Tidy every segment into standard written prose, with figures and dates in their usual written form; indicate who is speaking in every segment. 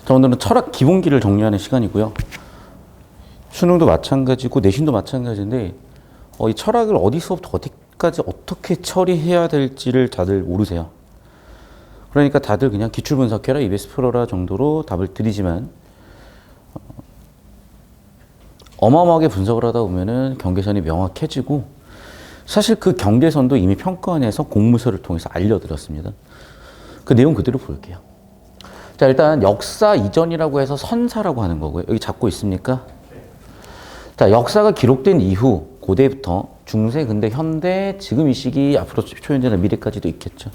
Speaker 1: 자, 오늘은 철학 기본기를 정리하는 시간이고요. 수능도 마찬가지고 내신도 마찬가지인데 이 철학을 어디서부터 어디까지 어떻게 처리해야 될지를 다들 모르세요. 그러니까 다들 그냥 기출분석해라, EBS 풀어라 정도로 답을 드리지만 어마어마하게 분석을 하다 보면은 경계선이 명확해지고 사실 그 경계선도 이미 평가원에서 공문서를 통해서 알려드렸습니다. 그 내용 그대로 볼게요. 자, 일단 역사 이전이라고 해서 선사라고 하는 거고요. 여기 잡고 있습니까? 자, 역사가 기록된 이후 고대부터 중세, 근대, 현대, 지금 이 시기, 앞으로 초현재나 미래까지도 있겠죠.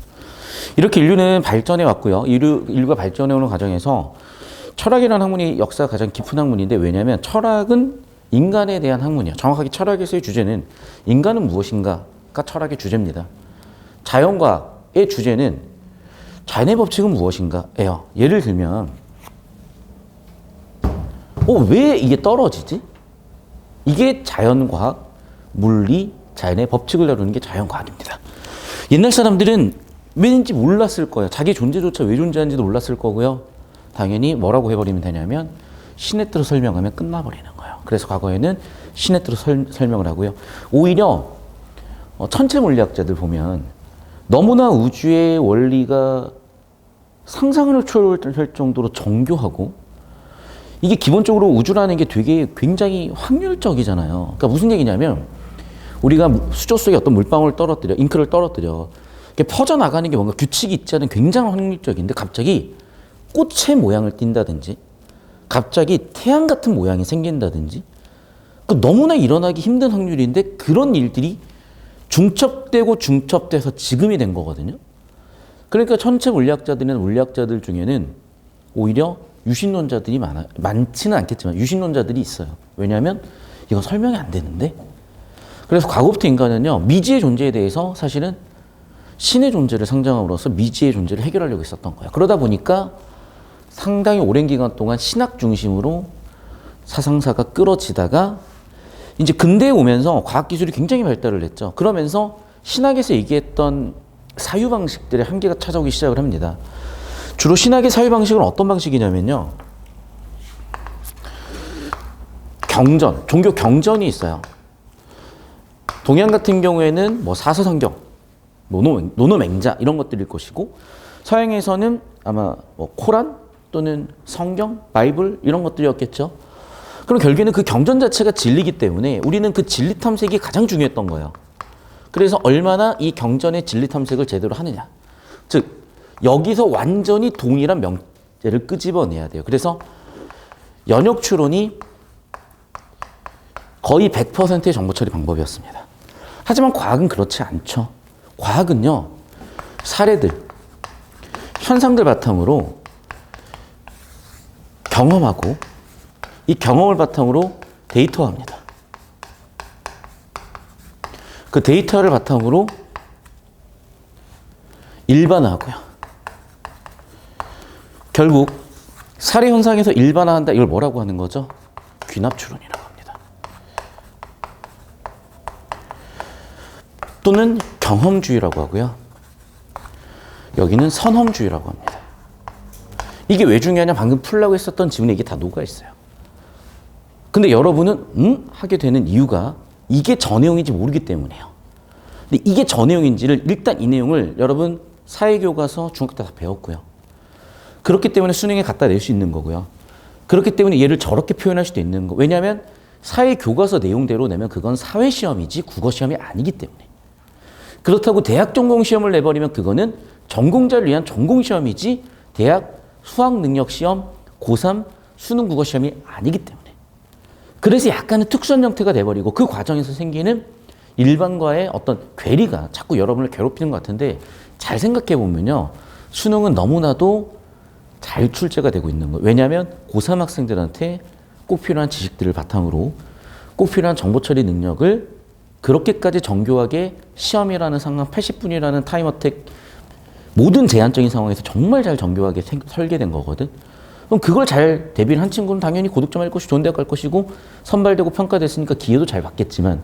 Speaker 1: 이렇게 인류는 발전해 왔고요. 인류가 발전해 오는 과정에서 철학이라는 학문이 역사가 가장 깊은 학문인데, 왜냐하면 철학은 인간에 대한 학문이에요. 정확하게 철학에서의 주제는 인간은 무엇인가가 철학의 주제입니다. 자연과의 주제는 자연의 법칙은 무엇인가예요. 예를 들면 왜 이게 떨어지지? 이게 자연과학, 물리, 자연의 법칙을 다루는 게 자연과학입니다. 옛날 사람들은 왠지 몰랐을 거예요. 자기 존재조차 왜 존재하는지도 몰랐을 거고요. 당연히 뭐라고 해버리면 되냐면 신의 뜻을 설명하면 끝나버리는 거예요. 그래서 과거에는 신의 뜻을 설명을 하고요. 오히려 천체 물리학자들 보면 너무나 우주의 원리가 상상을 초월할 정도로 정교하고, 이게 기본적으로 우주라는 게 되게 굉장히 확률적이잖아요. 그러니까 무슨 얘기냐면 우리가 수조 속에 어떤 물방울을 떨어뜨려, 잉크를 떨어뜨려, 이게 퍼져나가는 게 뭔가 규칙이 있지 않은 굉장히 확률적인데 갑자기 꽃의 모양을 띈다든지 갑자기 태양 같은 모양이 생긴다든지, 너무나 일어나기 힘든 확률인데 그런 일들이 중첩되고 중첩돼서 지금이 된 거거든요. 그러니까 천체 물리학자들이나 물리학자들 중에는 오히려 유신론자들이 많지는 않겠지만 유신론자들이 있어요. 왜냐하면 이건 설명이 안 되는데. 그래서 과거부터 인간은요, 미지의 존재에 대해서 사실은 신의 존재를 상정함으로써 미지의 존재를 해결하려고 했었던 거예요. 그러다 보니까 상당히 오랜 기간 동안 신학 중심으로 사상사가 끌어지다가 이제 근대에 오면서 과학기술이 굉장히 발달을 했죠. 그러면서 신학에서 얘기했던 사유방식들의 한계가 찾아오기 시작을 합니다. 주로 신학의 사유방식은 어떤 방식이냐면요, 경전, 종교 경전이 있어요. 동양 같은 경우에는 사서성경, 노노맹자 이런 것들일 것이고, 서양에서는 아마 코란 또는 성경, 바이블 이런 것들이었겠죠. 그럼 결국에는 그 경전 자체가 진리이기 때문에 우리는 그 진리 탐색이 가장 중요했던 거예요. 그래서 얼마나 이 경전의 진리 탐색을 제대로 하느냐. 즉 여기서 완전히 동일한 명제를 끄집어내야 돼요. 그래서 연역 추론이 거의 100%의 정보 처리 방법이었습니다. 하지만 과학은 그렇지 않죠. 과학은요, 사례들, 현상들 바탕으로 경험하고 이 경험을 바탕으로 데이터화합니다. 그 데이터를 바탕으로 일반화하고요. 결국 사례 현상에서 일반화한다, 이걸 뭐라고 하는 거죠? 귀납추론이라고 합니다. 또는 경험주의라고 하고요. 여기는 선험주의라고 합니다. 이게 왜 중요하냐? 방금 풀라고 했었던 지문에 이게 다 녹아있어요. 근데 여러분은 하게 되는 이유가 이게 전내용인지 모르기 때문이에요. 근데 이게 전내용인지를 일단 이 내용을 여러분 사회교과서 중학교 때 다 배웠고요. 그렇기 때문에 수능에 갖다 낼 수 있는 거고요. 그렇기 때문에 얘를 저렇게 표현할 수도 있는 거. 왜냐하면 사회교과서 내용대로 내면 그건 사회시험이지 국어시험이 아니기 때문에. 그렇다고 대학 전공시험을 내버리면 그거는 전공자를 위한 전공시험이지 대학 수학능력시험, 고3 수능 국어시험이 아니기 때문에. 그래서 약간은 특수한 형태가 돼버리고 그 과정에서 생기는 일반과의 어떤 괴리가 자꾸 여러분을 괴롭히는 것 같은데, 잘 생각해 보면요, 수능은 너무나도 잘 출제가 되고 있는 거예요. 왜냐하면 고3 학생들한테 꼭 필요한 지식들을 바탕으로 꼭 필요한 정보 처리 능력을 그렇게까지 정교하게 시험이라는 상황, 80분이라는 타임어택, 모든 제한적인 상황에서 정말 잘 정교하게 설계된 거거든. 그럼 그걸 잘 대비를 한 친구는 당연히 고득점 할 것이고 좋은 대학 갈 것이고 선발되고 평가됐으니까 기회도 잘 받겠지만,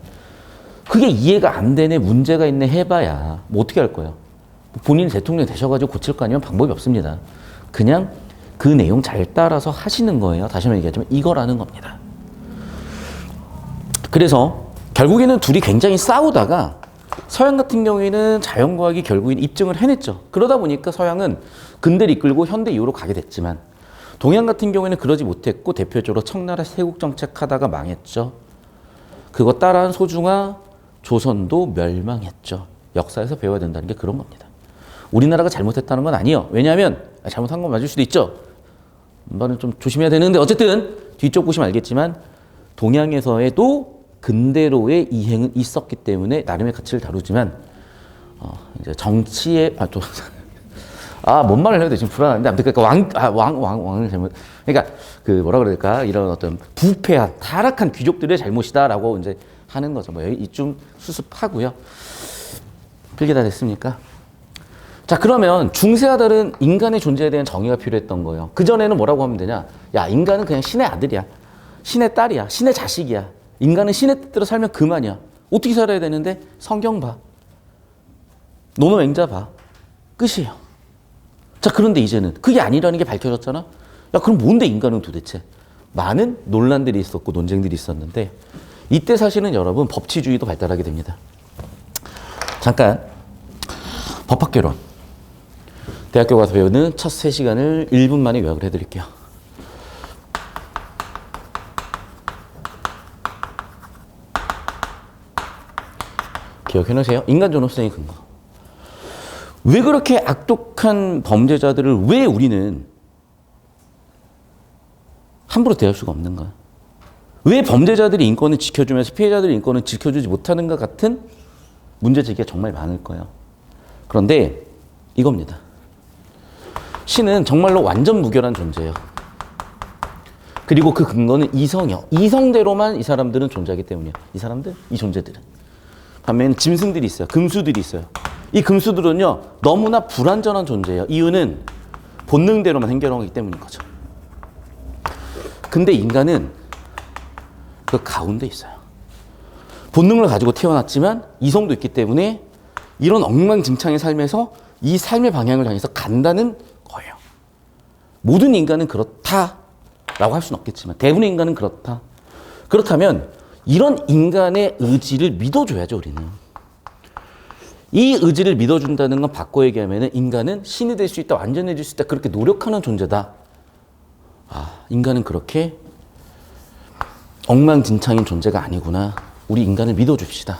Speaker 1: 그게 이해가 안 되네, 문제가 있네 해봐야 어떻게 할 거예요? 본인이 대통령이 되셔가지고 고칠 거 아니면 방법이 없습니다. 그냥 그 내용 잘 따라서 하시는 거예요. 다시 한번 얘기하자면 이거라는 겁니다. 그래서 결국에는 둘이 굉장히 싸우다가 서양 같은 경우에는 자연과학이 결국엔 입증을 해냈죠. 그러다 보니까 서양은 근대를 이끌고 현대 이후로 가게 됐지만 동양 같은 경우에는 그러지 못했고 대표적으로 청나라 세국 정책 하다가 망했죠. 그거 따라한 소중화 조선도 멸망했죠. 역사에서 배워야 된다는 게 그런 겁니다. 우리나라가 잘못했다는 건 아니에요. 왜냐하면 잘못한 건 맞을 수도 있죠. 이거는 좀 조심해야 되는데 어쨌든 뒤쪽 보시면 알겠지만 동양에서에도 근대로의 이행은 있었기 때문에 나름의 가치를 다루지만 이제 정치에 뭔 말을 해야 돼 지금 불안한데 아무튼 그러니까 왕을 잘못 그러니까 그 뭐라 그래야 될까 이런 어떤 부패한 타락한 귀족들의 잘못이다라고 이제 하는 거죠. 뭐 이쯤 수습하고요. 필기 다 됐습니까? 자 그러면 중세와 다른 인간의 존재에 대한 정의가 필요했던 거예요. 그 전에는 뭐라고 하면 되냐? 야 인간은 그냥 신의 아들이야, 신의 딸이야, 신의 자식이야. 인간은 신의 뜻대로 살면 그만이야. 어떻게 살아야 되는데? 성경 봐, 노노 맹자 봐, 끝이에요. 자 그런데 이제는 그게 아니라는 게 밝혀졌잖아. 야 그럼 뭔데 인간은 도대체? 많은 논란들이 있었고 논쟁들이 있었는데 이때 사실은 여러분 법치주의도 발달하게 됩니다. 잠깐 법학개론 대학교 가서 배우는 첫 3시간을 1분 만에 요약을 해드릴게요. 기억해놓으세요. 인간 존엄성의 근거. 왜 그렇게 악독한 범죄자들을 왜 우리는 함부로 대할 수가 없는가? 왜 범죄자들의 인권을 지켜주면서 피해자들의 인권을 지켜주지 못하는가 같은 문제 제기가 정말 많을 거예요. 그런데 이겁니다. 신은 정말로 완전 무결한 존재예요. 그리고 그 근거는 이성이요. 이성대로만 이 사람들은 존재하기 때문이에요. 이 사람들, 이 존재들은. 반면에 짐승들이 있어요. 금수들이 있어요. 이 금수들은요 너무나 불완전한 존재예요. 이유는 본능대로만 행동하기 때문인 거죠. 근데 인간은 그 가운데 있어요. 본능을 가지고 태어났지만 이성도 있기 때문에 이런 엉망진창의 삶에서 이 삶의 방향을 향해서 간다는 거예요. 모든 인간은 그렇다라고 할 수는 없겠지만 대부분의 인간은 그렇다. 그렇다면 이런 인간의 의지를 믿어줘야죠. 우리는. 이 의지를 믿어준다는 건 바꿔 얘기하면 인간은 신이 될 수 있다, 완전해질 수 있다, 그렇게 노력하는 존재다. 인간은 그렇게 엉망진창인 존재가 아니구나. 우리 인간을 믿어줍시다.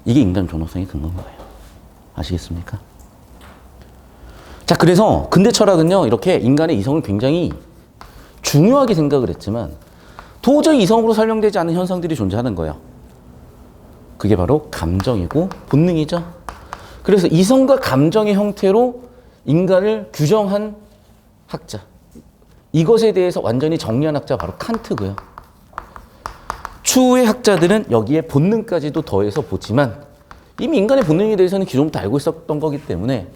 Speaker 1: 이게 인간 존엄성의 근거인 거예요. 아시겠습니까? 자, 그래서 근대 철학은요, 이렇게 인간의 이성을 굉장히 중요하게 생각을 했지만 도저히 이성으로 설명되지 않는 현상들이 존재하는 거예요. 그게 바로 감정이고 본능이죠. 그래서 이성과 감정의 형태로 인간을 규정한 학자. 이것에 대해서 완전히 정리한 학자가 바로 칸트고요. 추후의 학자들은 여기에 본능까지도 더해서 보지만 이미 인간의 본능에 대해서는 기존부터 알고 있었던 거기 때문에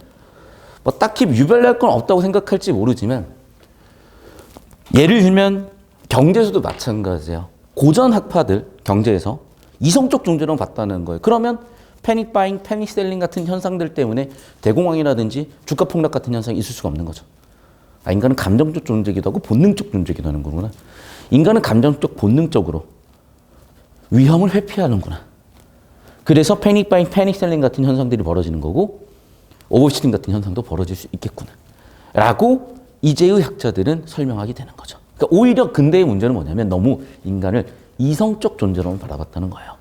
Speaker 1: 뭐 딱히 유별날 건 없다고 생각할지 모르지만 예를 들면 경제에서도 마찬가지예요. 고전 학파들 경제에서 이성적 존재로 봤다는 거예요. 그러면 패닉 바잉, 패닉 셀링 같은 현상들 때문에 대공황이라든지 주가 폭락 같은 현상이 있을 수가 없는 거죠. 인간은 감정적 존재이기도 하고 본능적 존재이기도 하는 거구나. 인간은 감정적 본능적으로 위험을 회피하는구나. 그래서 패닉 바잉, 패닉 셀링 같은 현상들이 벌어지는 거고 오버슈팅 같은 현상도 벌어질 수 있겠구나. 라고 이제의 학자들은 설명하게 되는 거죠. 그러니까 오히려 근대의 문제는 뭐냐면 너무 인간을 이성적 존재로만 바라봤다는 거예요.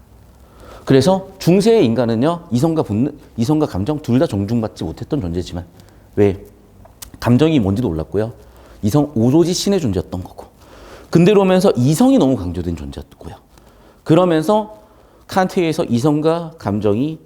Speaker 1: 그래서 중세의 인간은요, 이성과 본능, 이성과 감정 둘 다 존중받지 못했던 존재지만 왜? 감정이 뭔지도 몰랐고요. 이성 오로지 신의 존재였던 거고. 근대로 오면서 이성이 너무 강조된 존재였고요. 그러면서 칸트에 의해서 이성과 감정이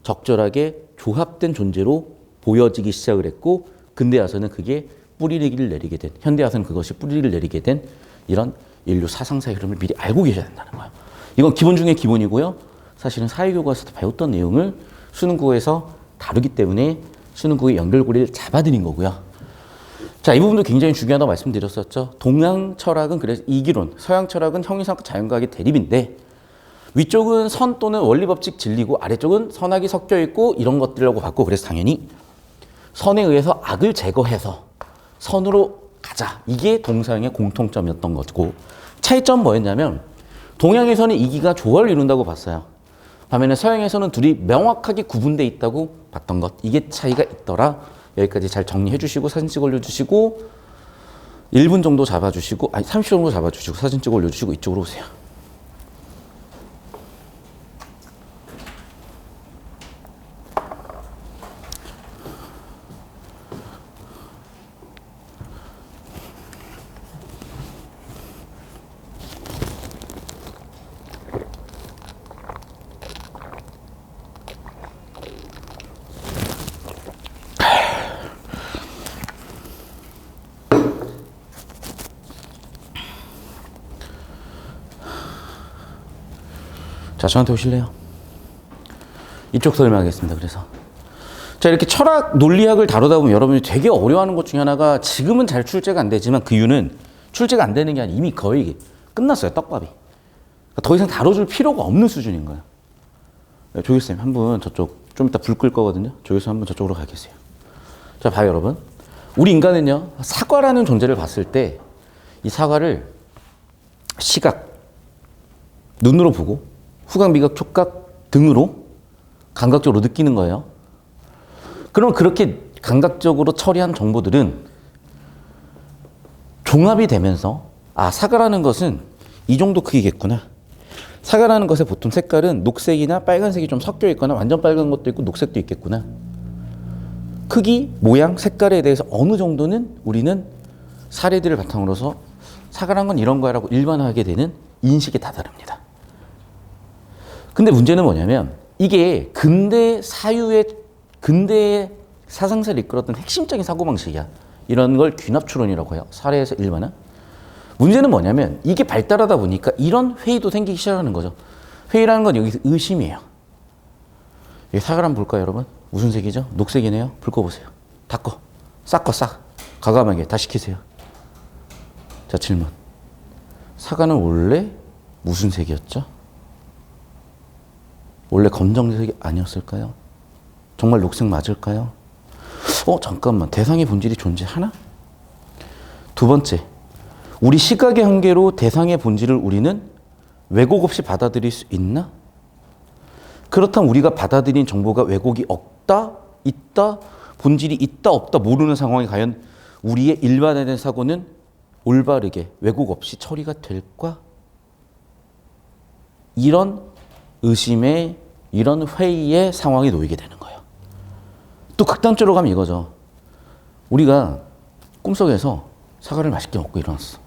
Speaker 1: 적절하게 조합된 존재로 보여지기 시작을 했고 근대 와서는 그게 뿌리를 내리게 된, 현대 와서는 그것이 뿌리를 내리게 된 이런 인류 사상사의 흐름을 미리 알고 계셔야 된다는 거예요. 이건 기본 중에 기본이고요. 사실은 사회교과서에서 배웠던 내용을 수능국어에서 다루기 때문에 수능국의 연결고리를 잡아드린 거고요. 자, 이 부분도 굉장히 중요하다고 말씀드렸었죠. 동양 철학은 그래서 이기론, 서양 철학은 형이상과 자연과학의 대립인데 위쪽은 선 또는 원리법칙 진리고 아래쪽은 선악이 섞여 있고 이런 것들이라고 봤고 그래서 당연히 선에 의해서 악을 제거해서 선으로 가자. 이게 동서양의 공통점이었던 거고, 차이점 뭐였냐면 동양에서는 이기가 조화를 이룬다고 봤어요. 반면에 서양에서는 둘이 명확하게 구분되어 있다고 봤던 것. 이게 차이가 있더라. 여기까지 잘 정리해 주시고 사진 찍어 올려주시고 1분 정도 잡아주시고, 아니 30초 정도 잡아주시고 사진 찍어 올려주시고 이쪽으로 오세요. 자, 저한테 오실래요? 이쪽 설명하겠습니다. 그래서 자, 이렇게 철학 논리학을 다루다 보면 여러분이 되게 어려워하는 것 중에 하나가, 지금은 잘 출제가 안 되지만 그 이유는 출제가 안 되는 게 아니라 이미 거의 끝났어요. 떡밥이. 그러니까 더 이상 다뤄줄 필요가 없는 수준인 거예요. 네, 조교수님 한 분 저쪽 좀 이따 불 끌 거거든요. 조교수 한 분 저쪽으로 가 계세요. 자, 봐요 여러분. 우리 인간은요, 사과라는 존재를 봤을 때 이 사과를 시각, 눈으로 보고 후각, 미각, 촉각 등으로 감각적으로 느끼는 거예요. 그럼 그렇게 감각적으로 처리한 정보들은 종합이 되면서, 아, 사과라는 것은 이 정도 크기겠구나. 사과라는 것의 보통 색깔은 녹색이나 빨간색이 좀 섞여 있거나 완전 빨간 것도 있고 녹색도 있겠구나. 크기, 모양, 색깔에 대해서 어느 정도는 우리는 사례들을 바탕으로서 사과란 건 이런 거야 라고 일반화하게 되는 인식이 다 다릅니다. 근데 문제는 뭐냐면 이게 근대 사상사를 이끌었던 핵심적인 사고방식이야. 이런 걸 귀납추론이라고 해요. 사례에서 일반화. 문제는 뭐냐면 이게 발달하다 보니까 이런 회의도 생기기 시작하는 거죠. 회의라는 건 여기서 의심이에요. 여기 사과를 한번 볼까요, 여러분? 무슨 색이죠? 녹색이네요. 불 꺼보세요. 다 꺼. 싹 꺼, 싹. 과감하게 다 시키세요. 자, 질문. 사과는 원래 무슨 색이었죠? 원래 검정색이 아니었을까요? 정말 녹색 맞을까요? 잠깐만. 대상의 본질이 존재하나? 두 번째. 우리 시각의 한계로 대상의 본질을 우리는 왜곡 없이 받아들일 수 있나? 그렇다면 우리가 받아들인 정보가 왜곡이 없다, 있다, 본질이 있다, 없다 모르는 상황에 과연 우리의 일반화된 사고는 올바르게 왜곡 없이 처리가 될까? 이런 의심의, 이런 회의의 상황에 놓이게 되는 거예요. 또 극단적으로 가면 이거죠. 우리가 꿈속에서 사과를 맛있게 먹고 일어났어.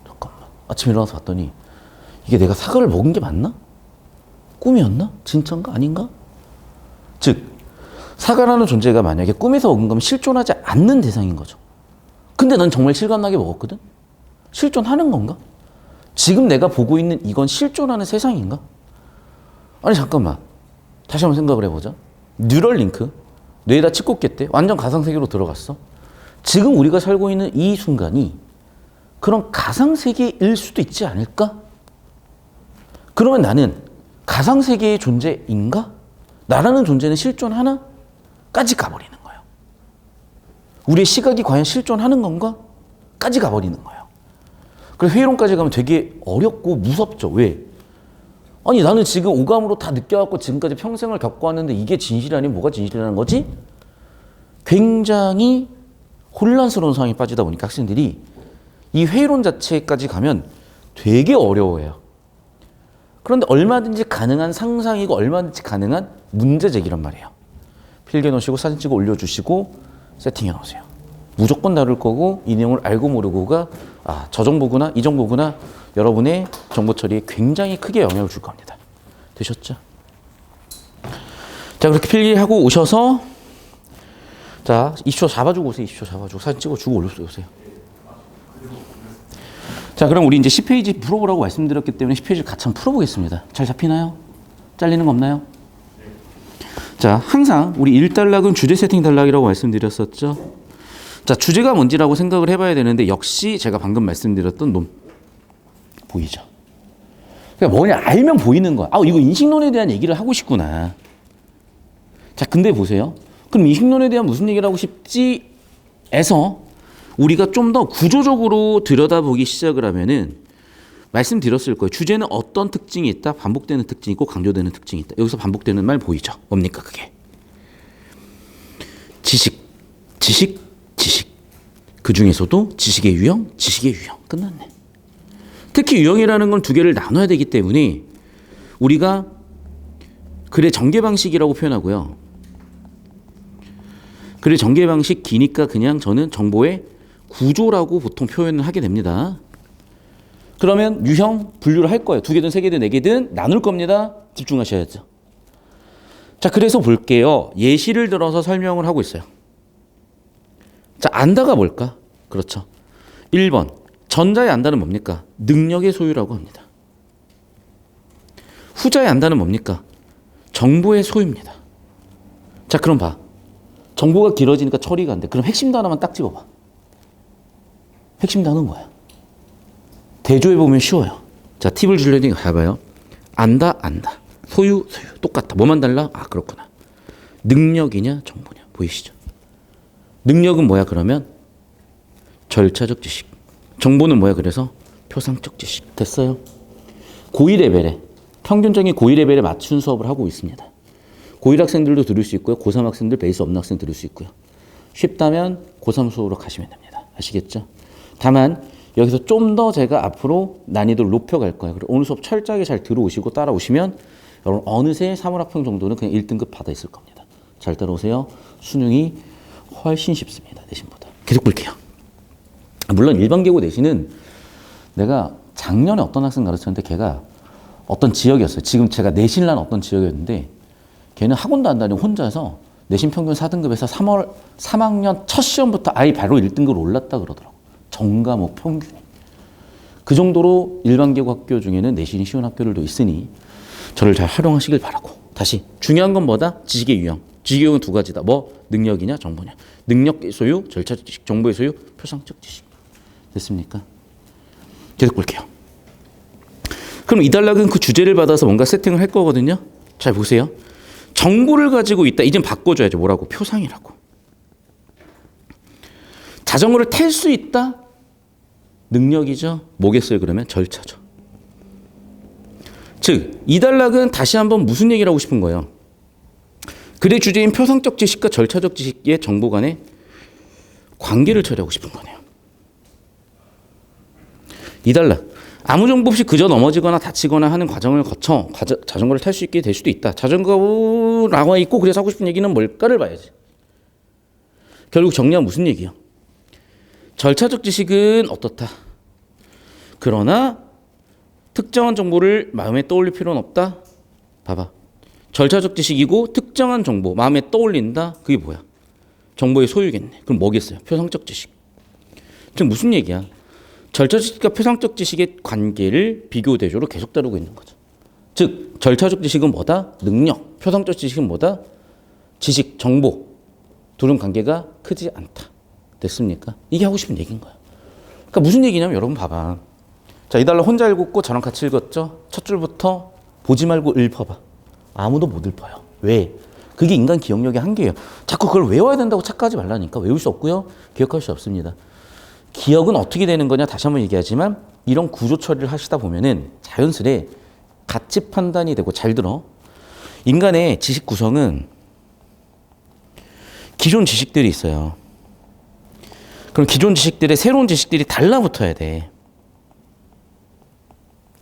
Speaker 1: 잠깐만. 아침에 일어나서 봤더니 이게 내가 사과를 먹은 게 맞나? 꿈이었나? 진짜인가? 아닌가? 즉, 사과라는 존재가 만약에 꿈에서 먹은 거면 실존하지 않는 대상인 거죠. 근데 난 정말 실감나게 먹었거든? 실존하는 건가? 지금 내가 보고 있는 이건 실존하는 세상인가? 아니, 잠깐만. 다시 한번 생각을 해보자. 뉴럴링크, 뇌에다 칩고 깼대. 완전 가상세계로 들어갔어. 지금 우리가 살고 있는 이 순간이 그런 가상세계일 수도 있지 않을까? 그러면 나는 가상세계의 존재인가? 나라는 존재는 실존하나? 까지 가버리는 거예요. 우리의 시각이 과연 실존하는 건가? 까지 가버리는 거예요. 그래서 회의론까지 가면 되게 어렵고 무섭죠. 왜? 아니, 나는 지금 오감으로 다 느껴갖고 지금까지 평생을 겪어왔는데 이게 진실이 아니면 뭐가 진실이라는 거지? 굉장히 혼란스러운 상황에 빠지다 보니까 학생들이 이 회의론 자체까지 가면 되게 어려워해요. 그런데 얼마든지 가능한 상상이고 얼마든지 가능한 문제 제기란 말이에요. 필기해 놓으시고 사진 찍어 올려주시고 세팅해 놓으세요. 무조건 다룰 거고 이 내용을 알고 모르고가 저 정보구나, 이 정보구나, 여러분의 정보 처리에 굉장히 크게 영향을 줄 겁니다. 되셨죠? 자, 그렇게 필기하고 오셔서 자, 20초 잡아주고 오세요. 20초 잡아주고 사진 찍어주고 올려주세요. 자, 그럼 우리 이제 10페이지 풀어보라고 말씀드렸기 때문에 10페이지를 같이 한번 풀어보겠습니다. 잘 잡히나요? 잘리는 거 없나요? 자, 항상 우리 1단락은 주제 세팅 단락이라고 말씀드렸었죠. 자, 주제가 뭔지라고 생각을 해봐야 되는데 역시 제가 방금 말씀드렸던 놈 보이죠? 그러니까 뭐냐, 알면 보이는 거야. 이거 인식론에 대한 얘기를 하고 싶구나. 자, 근데 보세요. 그럼 인식론에 대한 무슨 얘기를 하고 싶지? 에서 우리가 좀 더 구조적으로 들여다보기 시작을 하면은 말씀드렸을 거예요. 주제는 어떤 특징이 있다? 반복되는 특징이 있고 강조되는 특징이 있다. 여기서 반복되는 말 보이죠? 뭡니까 그게? 지식. 그 중에서도 지식의 유형. 끝났네. 특히 유형이라는 건 두 개를 나눠야 되기 때문에 우리가 글의 전개 방식이라고 표현하고요. 글의 전개 방식 기니까 그냥 저는 정보의 구조라고 보통 표현을 하게 됩니다. 그러면 유형 분류를 할 거예요. 두 개든 세 개든 네 개든 나눌 겁니다. 집중하셔야죠. 자, 그래서 볼게요. 예시를 들어서 설명을 하고 있어요. 자, 안다가 뭘까? 그렇죠. 1번. 전자의 안다는 뭡니까? 능력의 소유라고 합니다. 후자의 안다는 뭡니까? 정보의 소유입니다. 자, 그럼 봐. 정보가 길어지니까 처리가 안 돼. 그럼 핵심 단어만 딱 집어봐. 핵심 단어는 뭐야? 대조해보면 쉬워요. 자, 팁을 주려니 봐봐요. 안다. 소유. 똑같다. 뭐만 달라? 아, 그렇구나. 능력이냐, 정보냐. 보이시죠? 능력은 뭐야, 그러면? 절차적 지식. 정보는 뭐야, 그래서? 표상적 지식. 됐어요? 고2 레벨에, 평균적인 고2 레벨에 맞춘 수업을 하고 있습니다. 고1 학생들도 들을 수 있고요. 고3 학생들, 베이스 없는 학생 들을 수 있고요. 쉽다면 고3 수업으로 가시면 됩니다. 아시겠죠? 다만 여기서 좀 더 제가 앞으로 난이도를 높여갈 거예요. 그리고 오늘 수업 철저하게 잘 들어오시고 따라오시면 여러분 어느새 사물학평 정도는 그냥 1등급 받아 있을 겁니다. 잘 따라오세요. 수능이 훨씬 쉽습니다. 내신보다. 계속 볼게요. 물론 일반계고 내신은 내가 작년에 어떤 학생 가르쳤는데 걔가 어떤 지역이었어요. 지금 제가 내신을 한 어떤 지역이었는데 걔는 학원도 안 다니고 혼자서 내신 평균 4등급에서 3학년 첫 시험부터 아예 바로 1등급으로 올랐다 그러더라고. 전과목 평균이. 그 정도로 일반계고 학교 중에는 내신이 쉬운 학교들도 있으니 저를 잘 활용하시길 바라고. 다시 중요한 건 뭐다? 지식의 유형. 지식의 유형은 두 가지다. 뭐? 능력이냐 정보냐. 능력 소유, 절차적 지식, 정보의 소유, 표상적 지식. 됐습니까? 계속 볼게요. 그럼 이 단락은 그 주제를 받아서 뭔가 세팅을 할 거거든요. 잘 보세요. 정보를 가지고 있다. 이젠 바꿔줘야죠. 뭐라고? 표상이라고. 자전거를 탈 수 있다? 능력이죠. 뭐겠어요 그러면? 절차죠. 즉, 이 단락은 다시 한번 무슨 얘기를 하고 싶은 거예요? 글의 주제인 표상적 지식과 절차적 지식의 정보 간의 관계를 처리하고 싶은 거네요. 이 단락. 아무 정보 없이 그저 넘어지거나 다치거나 하는 과정을 거쳐 자전거를 탈 수 있게 될 수도 있다. 자전거라고 있고 그래서 하고 싶은 얘기는 뭘까를 봐야지. 결국 정리하면 무슨 얘기예요? 절차적 지식은 어떻다. 그러나 특정한 정보를 마음에 떠올릴 필요는 없다. 봐봐. 절차적 지식이고 특정한 정보 마음에 떠올린다. 그게 뭐야? 정보의 소유겠네. 그럼 뭐겠어요? 표상적 지식. 지금 무슨 얘기야? 절차적 지식과 표상적 지식의 관계를 비교 대조로 계속 다루고 있는 거죠. 즉 절차적 지식은 뭐다? 능력. 표상적 지식은 뭐다? 지식, 정보. 둘은 관계가 크지 않다. 됐습니까? 이게 하고 싶은 얘기인 거야. 그러니까 무슨 얘기냐면 여러분 봐봐. 자, 이 단락 혼자 읽었고 저랑 같이 읽었죠? 첫 줄부터 보지 말고 읊어봐. 아무도 못 읊어요. 왜? 그게 인간 기억력의 한계예요. 자꾸 그걸 외워야 된다고 착각하지 말라니까. 외울 수 없고요. 기억할 수 없습니다. 기억은 어떻게 되는 거냐 다시 한번 얘기하지만 이런 구조 처리를 하시다 보면은 자연스레 가치 판단이 되고 잘 들어. 인간의 지식 구성은 기존 지식들이 있어요. 그럼 기존 지식들의 새로운 지식들이 달라붙어야 돼.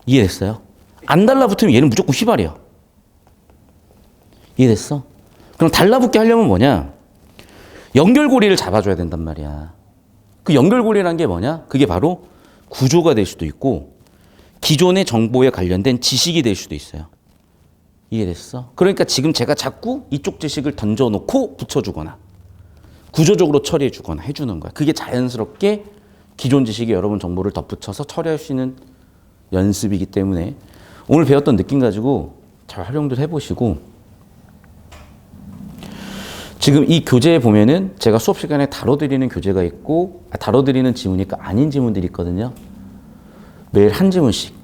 Speaker 1: 이해됐어요? 안 달라붙으면 얘는 무조건 휘발이야. 이해됐어? 그럼 달라붙게 하려면 뭐냐? 연결고리를 잡아줘야 된단 말이야. 그 연결고리라는 게 뭐냐? 그게 바로 구조가 될 수도 있고 기존의 정보에 관련된 지식이 될 수도 있어요. 이해됐어? 그러니까 지금 제가 자꾸 이쪽 지식을 던져놓고 붙여주거나 구조적으로 처리해주거나 해주는 거야. 그게 자연스럽게 기존 지식에 여러분 정보를 덧붙여서 처리할 수 있는 연습이기 때문에 오늘 배웠던 느낌 가지고 잘 활용들 해보시고 지금 이 교재에 보면은 제가 수업 시간에 다뤄드리는 교재가 있고 다뤄드리는 지문이니까 아닌 지문들이 있거든요. 매일 한 지문씩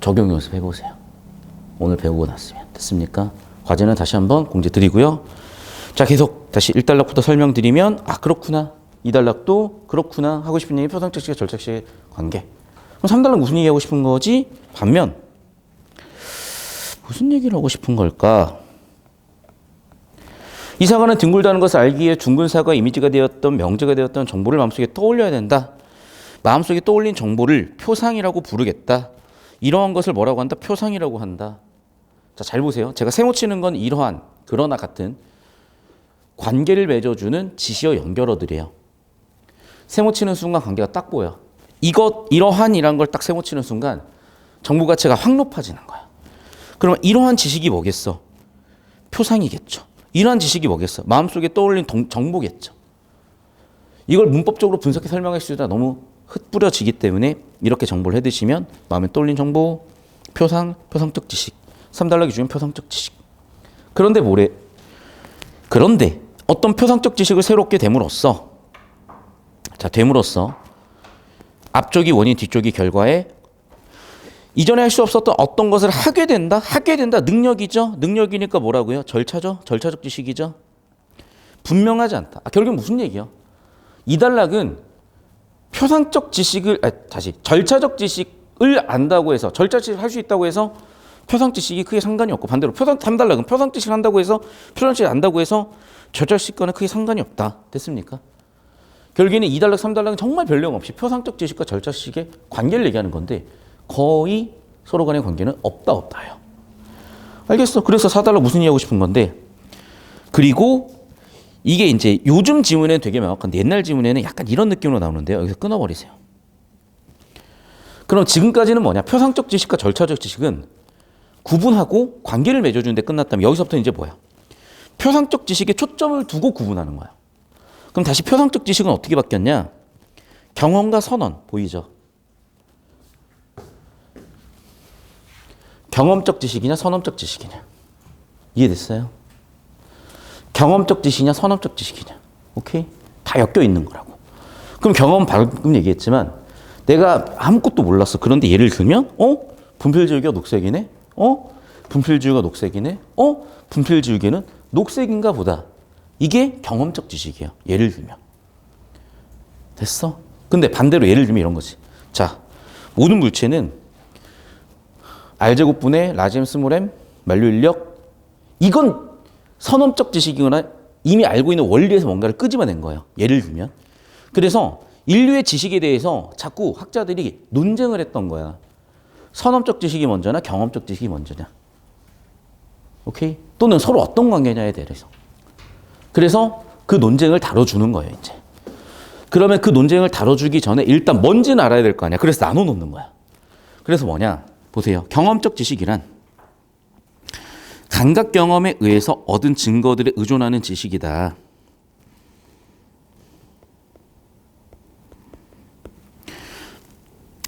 Speaker 1: 적용 연습해보세요. 오늘 배우고 났으면. 됐습니까? 과제는 다시 한번 공지 드리고요. 자, 계속 다시 1단락부터 설명드리면 그렇구나. 이 단락도 그렇구나 하고 싶은 얘기 표상적 지시와 절차적 지시의 관계. 그럼 3단락 무슨 얘기하고 싶은 거지? 반면 무슨 얘기를 하고 싶은 걸까? 이 사과는 뒹굴다는 것을 알기 위해 둥근 사과 이미지가 되었던 명제가 되었던 정보를 마음속에 떠올려야 된다. 마음속에 떠올린 정보를 표상이라고 부르겠다. 이러한 것을 뭐라고 한다? 표상이라고 한다. 자, 잘 보세요. 제가 세모치는 건 이러한 그러나 같은 관계를 맺어주는 지시어 연결어들이에요. 세모치는 순간 관계가 딱 보여. 이러한이란 걸 딱 세모치는 순간 정보 가치가 확 높아지는 거야. 그러면 이러한 지식이 뭐겠어? 표상이겠죠. 이러한 지식이 뭐겠어? 마음속에 떠올린 정보겠죠. 이걸 문법적으로 분석해 설명할 수 있다 너무 흩뿌려지기 때문에 이렇게 정보를 해두시면 마음에 떠올린 정보, 표상, 표상적 지식. 3단락이 주는 표상적 지식. 그런데 그런데 어떤 표상적 지식을 새롭게 됨으로써 앞쪽이 원인, 뒤쪽이 결과에 이전에 할 수 없었던 어떤 것을 하게 된다? 능력이죠. 능력이니까 뭐라고요? 절차죠. 절차적 지식이죠. 분명하지 않다. 결국 무슨 얘기야? 이 단락은 표상적 지식을 절차적 지식을 안다고 해서 절차 지식을 할 수 있다고 해서 표상 지식이 크게 상관이 없고 반대로 3단락은 표상 지식을 한다고 해서 표상 지식을 안다고 해서 절차 지식과는 크게 상관이 없다. 됐습니까? 결국에는 2단락, 3단락은 정말 별 내용 없이 표상적 지식과 절차 지식의 관계를 얘기하는 건데 거의 서로 간의 관계는 없다요. 알겠어. 그래서 4단락 무슨 얘기하고 싶은 건데 그리고 이게 이제 요즘 지문에는 되게 명확한데 옛날 지문에는 약간 이런 느낌으로 나오는데요. 여기서 끊어버리세요. 그럼 지금까지는 뭐냐? 표상적 지식과 절차적 지식은 구분하고 관계를 맺어주는데 끝났다면 여기서부터 이제 뭐야? 표상적 지식에 초점을 두고 구분하는 거야. 그럼 다시 표상적 지식은 어떻게 바뀌었냐? 경험과 선언 보이죠? 경험적 지식이냐 선언적 지식이냐 이해됐어요? 경험적 지식이냐 선언적 지식이냐 오케이? 다 엮여 있는 거라고. 그럼 경험 방금 얘기했지만 내가 아무것도 몰랐어. 그런데 예를 들면 분필줄기가 녹색이네. 분필줄기가 녹색이네. 분필줄기는 녹색인가 보다. 이게 경험적 지식이야. 예를 들면. 됐어? 근데 반대로 예를 들면 이런 거지. 자, 모든 물체는 R제곱분의 라지엠 스몰엠 만류인력 이건 선언적 지식이거나 이미 알고 있는 원리에서 뭔가를 끄집어낸 거예요. 예를 들면. 그래서 인류의 지식에 대해서 자꾸 학자들이 논쟁을 했던 거야. 선언적 지식이 먼저나 경험적 지식이 먼저냐. 오케이? 또는 서로 어떤 관계냐에 대해서. 그래서 그 논쟁을 다뤄주는 거예요, 이제. 그러면 그 논쟁을 다뤄주기 전에 일단 뭔지는 알아야 될 거 아니야. 그래서 나눠놓는 거야. 그래서 뭐냐? 보세요. 경험적 지식이란 감각 경험에 의해서 얻은 증거들에 의존하는 지식이다.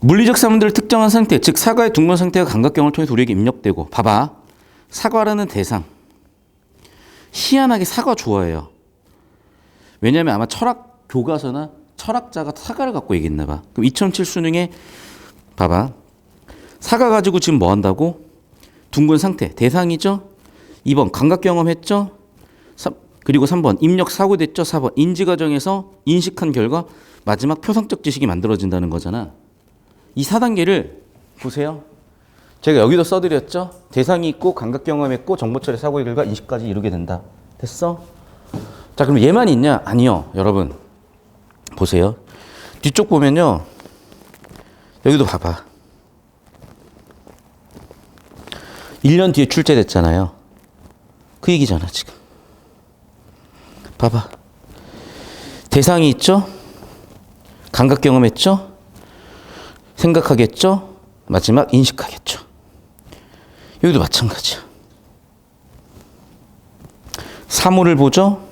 Speaker 1: 물리적 사물들을 특정한 상태, 즉 사과의 둥근 상태가 감각 경험을 통해서 우리에게 입력되고 봐봐. 사과라는 대상. 희한하게 사과 좋아해요. 왜냐하면 아마 철학 교과서나 철학자가 사과를 갖고 얘기했나 봐. 그럼 2007 수능에 봐봐. 사과 가지고 지금 뭐 한다고? 둥근 상태, 대상이죠? 2번 감각 경험했죠? 그리고 3번 입력 사고됐죠? 4번 인지 과정에서 인식한 결과 마지막 표상적 지식이 만들어진다는 거잖아. 이 4단계를 보세요. 제가 여기도 써드렸죠? 대상이 있고 감각 경험했고 정보 처리 사고의 결과 인식까지 이루게 된다. 됐어? 자, 그럼 얘만 있냐? 아니요. 여러분 보세요. 뒤쪽 보면요. 여기도 봐봐. 1년 뒤에 출제됐잖아요. 그 얘기잖아 지금. 봐봐. 대상이 있죠? 감각 경험했죠? 생각하겠죠? 마지막 인식하겠죠. 여기도 마찬가지야. 사물을 보죠?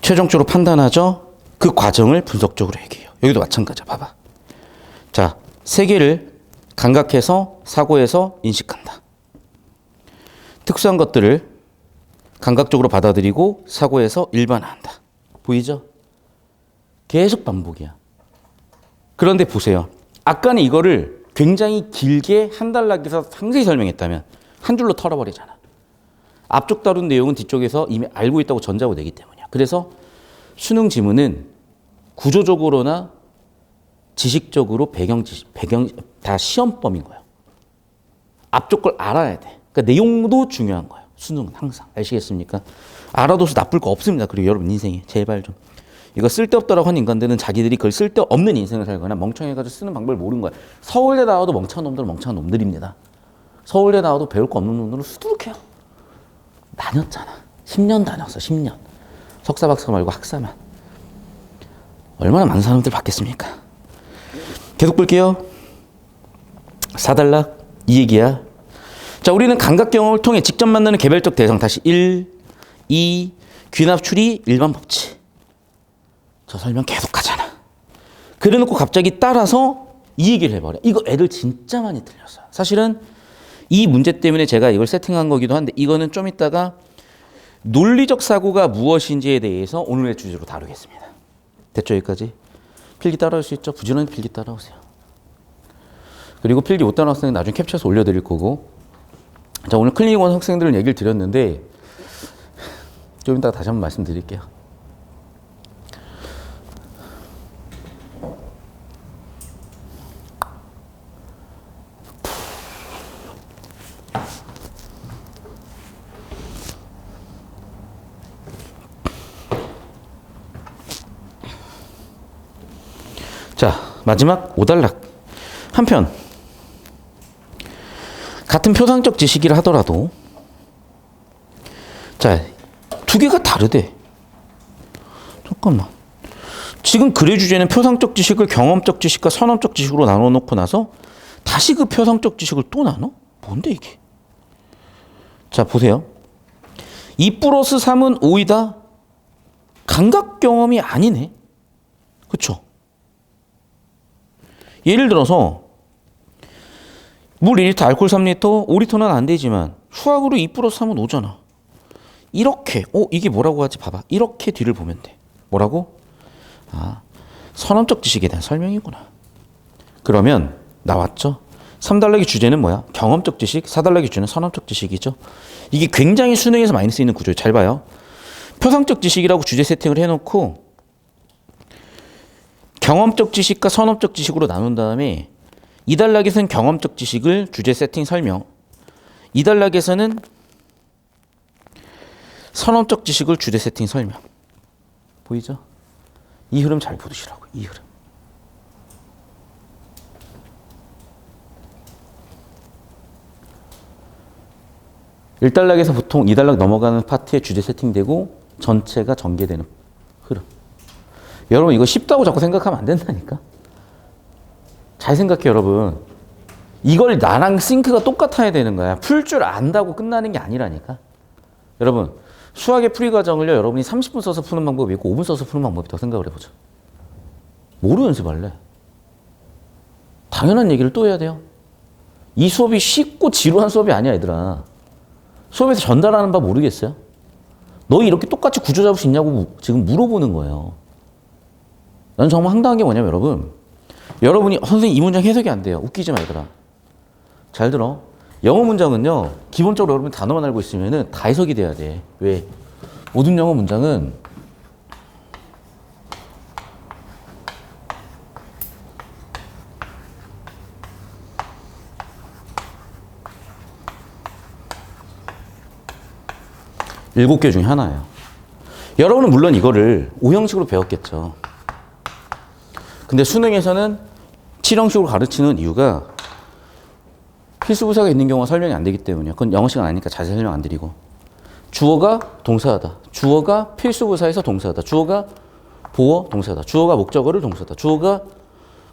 Speaker 1: 최종적으로 판단하죠? 그 과정을 분석적으로 얘기해요. 여기도 마찬가지야. 봐봐. 자, 세 개를 감각해서 사고해서 인식한다. 특수한 것들을 감각적으로 받아들이고 사고해서 일반화한다. 보이죠? 계속 반복이야. 그런데 보세요. 아까는 이거를 굉장히 길게 한 단락에서 상세히 설명했다면 한 줄로 털어버리잖아. 앞쪽 다룬 내용은 뒤쪽에서 이미 알고 있다고 전제하고 내기 때문이야. 그래서 수능 지문은 구조적으로나 지식적으로 배경 다 시험범인 거예요. 앞쪽 걸 알아야 돼. 그러니까 내용도 중요한 거예요. 수능은 항상. 아시겠습니까? 알아둬서 나쁠 거 없습니다. 그리고 여러분 인생에 제발 좀. 이거 쓸데없다라고 한 인간들은 자기들이 그걸 쓸데없는 인생을 살거나 멍청해가지고 쓰는 방법을 모르는 거예요. 서울대 나와도 멍청한 놈들은 멍청한 놈들입니다. 서울대 나와도 배울 거 없는 놈들은 수두룩해요. 다녔잖아. 10년 다녔어. 10년. 석사 박사 말고 학사만. 얼마나 많은 사람들 받겠습니까? 계속 볼게요. 4단락 이 얘기야. 자, 우리는 감각 경험을 통해 직접 만나는 개별적 대상 다시 1, 2, 귀납 추리 일반 법칙. 저 설명 계속 하잖아. 그래 놓고 갑자기 따라서 이 얘기를 해버려. 이거 애들 진짜 많이 틀렸어요. 사실은 이 문제 때문에 제가 이걸 세팅한 거기도 한데 이거는 좀 이따가 논리적 사고가 무엇인지에 대해서 오늘의 주제로 다루겠습니다. 됐죠? 여기까지? 필기 따라올 수 있죠? 부지런히 필기 따라오세요. 그리고 필기 못 따라온 학생은 나중에 캡처해서 올려드릴 거고. 자, 오늘 클리닉 1 학생들은 얘기를 드렸는데 좀 이따가 다시 한번 말씀드릴게요. 자, 마지막 5단락. 한편 같은 표상적 지식이라 하더라도 자, 두 개가 다르대. 잠깐만. 지금 글의 주제는 표상적 지식을 경험적 지식과 선험적 지식으로 나눠 놓고 나서 다시 그 표상적 지식을 또 나눠? 뭔데 이게? 자, 보세요. 2 플러스 3은 5이다. 감각 경험이 아니네. 그쵸? 예를 들어서 물 1리터, 알코올 3리터, 5리터는 안 되지만 수학으로 2 플러스 3은 5잖아. 이렇게, 이게 뭐라고 하지? 봐봐. 이렇게 뒤를 보면 돼. 뭐라고? 아, 선험적 지식에 대한 설명이구나. 그러면 나왔죠? 3단락의 주제는 뭐야? 경험적 지식, 4단락의 주제는 선험적 지식이죠. 이게 굉장히 수능에서 많이 쓰이는 구조예요. 잘 봐요. 표상적 지식이라고 주제 세팅을 해놓고 경험적 지식과 선험적 지식으로 나눈 다음에 2단락에서는 경험적 지식을 주제 세팅 설명, 2단락에서는 선험적 지식을 주제 세팅 설명. 보이죠? 이 흐름 잘 보시라고. 이 흐름. (1단락에서) 보통 2단락 넘어가는 파트에 주제 세팅되고 전체가 전개되는 흐름. 여러분 이거 쉽다고 자꾸 생각하면 안 된다니까. 잘 생각해 여러분. 이걸 나랑 싱크가 똑같아야 되는 거야. 풀 줄 안다고 끝나는 게 아니라니까. 여러분 수학의 풀이 과정을요, 여러분이 30분 써서 푸는 방법이 있고 5분 써서 푸는 방법이 있다고 생각을 해보죠. 뭐로 연습할래? 당연한 얘기를 또 해야 돼요. 이 수업이 쉽고 지루한 수업이 아니야 얘들아. 수업에서 전달하는 바 모르겠어요? 너 이렇게 똑같이 구조 잡을 수 있냐고 지금 물어보는 거예요. 난 정말 황당한 게 뭐냐면 여러분이 선생님 이 문장 해석이 안 돼요. 웃기지 마 얘들아. 잘 들어. 영어 문장은요, 기본적으로 여러분 단어만 알고 있으면은 다 해석이 돼야 돼. 왜? 모든 영어 문장은 일곱 개 중에 하나예요. 여러분은 물론 이거를 5형식으로 배웠겠죠. 근데 수능에서는 7형식으로 가르치는 이유가 필수부사가 있는 경우가 설명이 안 되기 때문이에요. 그건 영어 시간 아니니까 자세히 설명 안 드리고. 주어가 동사하다. 주어가 필수부사에서 동사하다. 주어가 보어 동사하다. 주어가 목적어를 동사하다. 주어가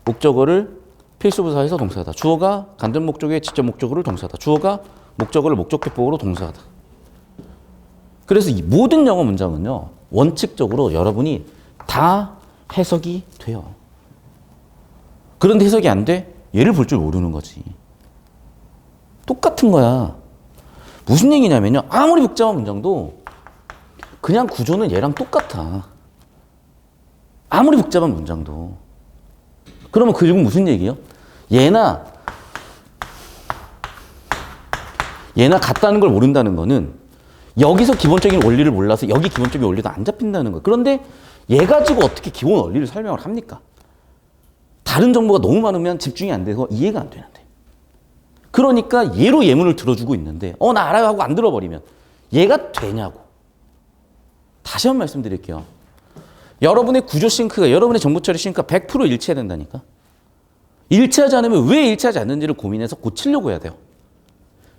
Speaker 1: 목적어를 필수부사에서 동사하다. 주어가 간접 목적의 직접 목적어를 동사하다. 주어가 목적어를 목적격보어로 동사하다. 그래서 이 모든 영어 문장은요, 원칙적으로 여러분이 다 해석이 돼요. 그런데 해석이 안 돼? 얘를 볼 줄 모르는 거지. 똑같은 거야. 무슨 얘기냐면요, 아무리 복잡한 문장도 그냥 구조는 얘랑 똑같아. 아무리 복잡한 문장도. 그러면 그 읽으면 무슨 얘기예요? 얘나 같다는 걸 모른다는 거는 여기서 기본적인 원리를 몰라서 여기 기본적인 원리도 안 잡힌다는 거예요. 그런데 얘 가지고 어떻게 기본 원리를 설명을 합니까? 다른 정보가 너무 많으면 집중이 안 돼서 이해가 안 되는데. 그러니까 얘로 예문을 들어주고 있는데 나 알아요 하고 안 들어버리면 얘가 되냐고. 다시 한번 말씀드릴게요. 여러분의 구조 싱크가, 여러분의 정보 처리 싱크가 100% 일치해야 된다니까. 일치하지 않으면 왜 일치하지 않는지를 고민해서 고치려고 해야 돼요.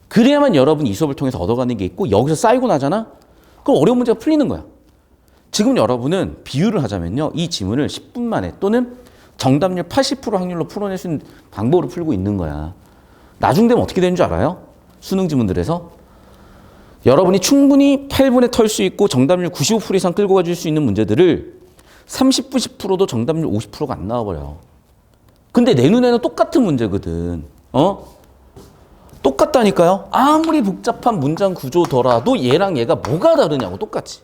Speaker 1: 그래야만 여러분이 이 수업을 통해서 얻어가는 게 있고 여기서 쌓이고 나잖아? 그럼 어려운 문제가 풀리는 거야. 지금 여러분은 비유를 하자면요. 이 지문을 10분 만에 또는 정답률 80% 확률로 풀어낼 수 있는 방법으로 풀고 있는 거야. 나중 되면 어떻게 되는 줄 알아요? 수능 지문들에서. 여러분이 충분히 8분에 털 수 있고 정답률 95% 이상 끌고 가줄 수 있는 문제들을 30분 10%도 정답률 50%가 안 나와버려. 근데 내 눈에는 똑같은 문제거든. 똑같다니까요. 아무리 복잡한 문장 구조더라도 얘랑 얘가 뭐가 다르냐고. 똑같이.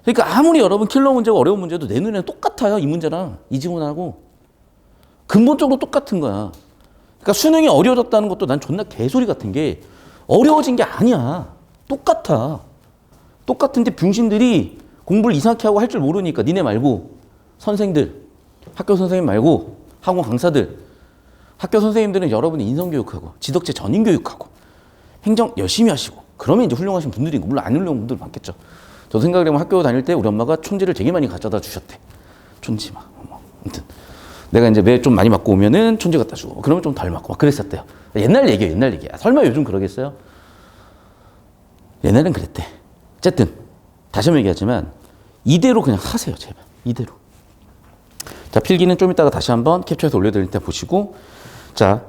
Speaker 1: 그러니까 아무리 여러분 킬러 문제가 어려운 문제도 내 눈에는 똑같아요. 이 문제랑 이 지문하고. 근본적으로 똑같은 거야. 그러니까 수능이 어려워졌다는 것도 난 존나 개소리 같은 게 어려워진 게 아니야. 똑같아. 똑같은데 병신들이 공부를 이상하게 하고 할 줄 모르니까 니네 말고 선생들, 학교 선생님 말고 학원 강사들, 학교 선생님들은 여러분이 인성교육하고 지덕체 전인교육하고 행정 열심히 하시고 그러면 이제 훌륭하신 분들이 있고 물론 안 훌륭한 분들 많겠죠. 저도 생각을 해보면 학교 다닐 때 우리 엄마가 촌지를 되게 많이 가져다 주셨대. 촌지 막. 아무튼 내가 이제 매 좀 많이 맞고 오면은 촌지 갖다 주고 그러면 좀 덜 맞고 막 그랬었대요. 옛날 얘기예요. 옛날 얘기야. 설마 요즘 그러겠어요? 옛날엔 그랬대. 어쨌든 다시 한번 얘기하지만 이대로 그냥 하세요. 제발. 이대로. 자, 필기는 좀 이따가 다시 한번 캡처해서 올려드릴 때 보시고 자,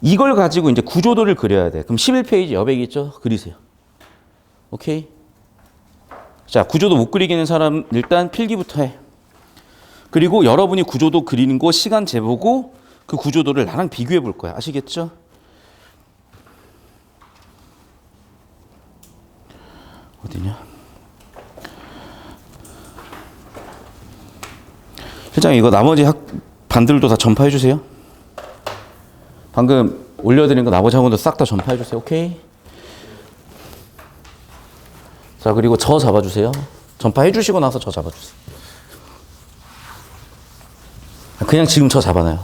Speaker 1: 이걸 가지고 이제 구조도를 그려야 돼. 그럼 11페이지 여백이 있죠? 그리세요. 오케이? 자, 구조도 못 그리기는 사람 일단 필기부터 해. 그리고 여러분이 구조도 그리는 거 시간 재보고 그 구조도를 나랑 비교해 볼 거야. 아시겠죠? 어디냐? 실장 이거 나머지 반들도 다 전파해 주세요. 방금 올려드린 거 나머지 학원도 싹 다 전파해 주세요. 오케이? 자, 그리고 저 잡아주세요. 전파해 주시고 나서 저 잡아주세요. 그냥 지금 저 잡아놔요.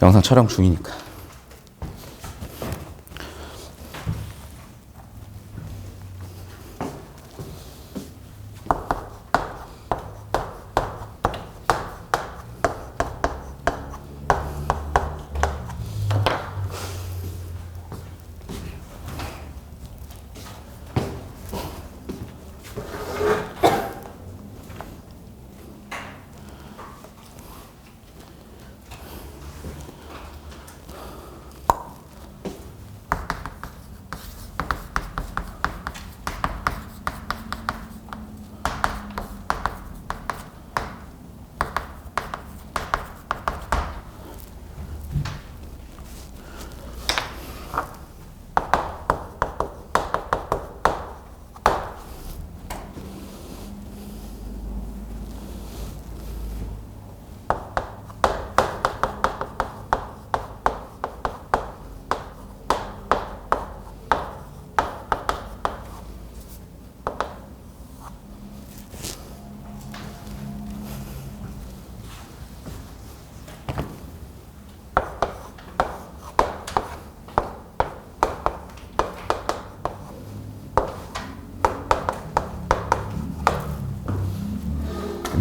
Speaker 1: 영상 촬영 중이니까.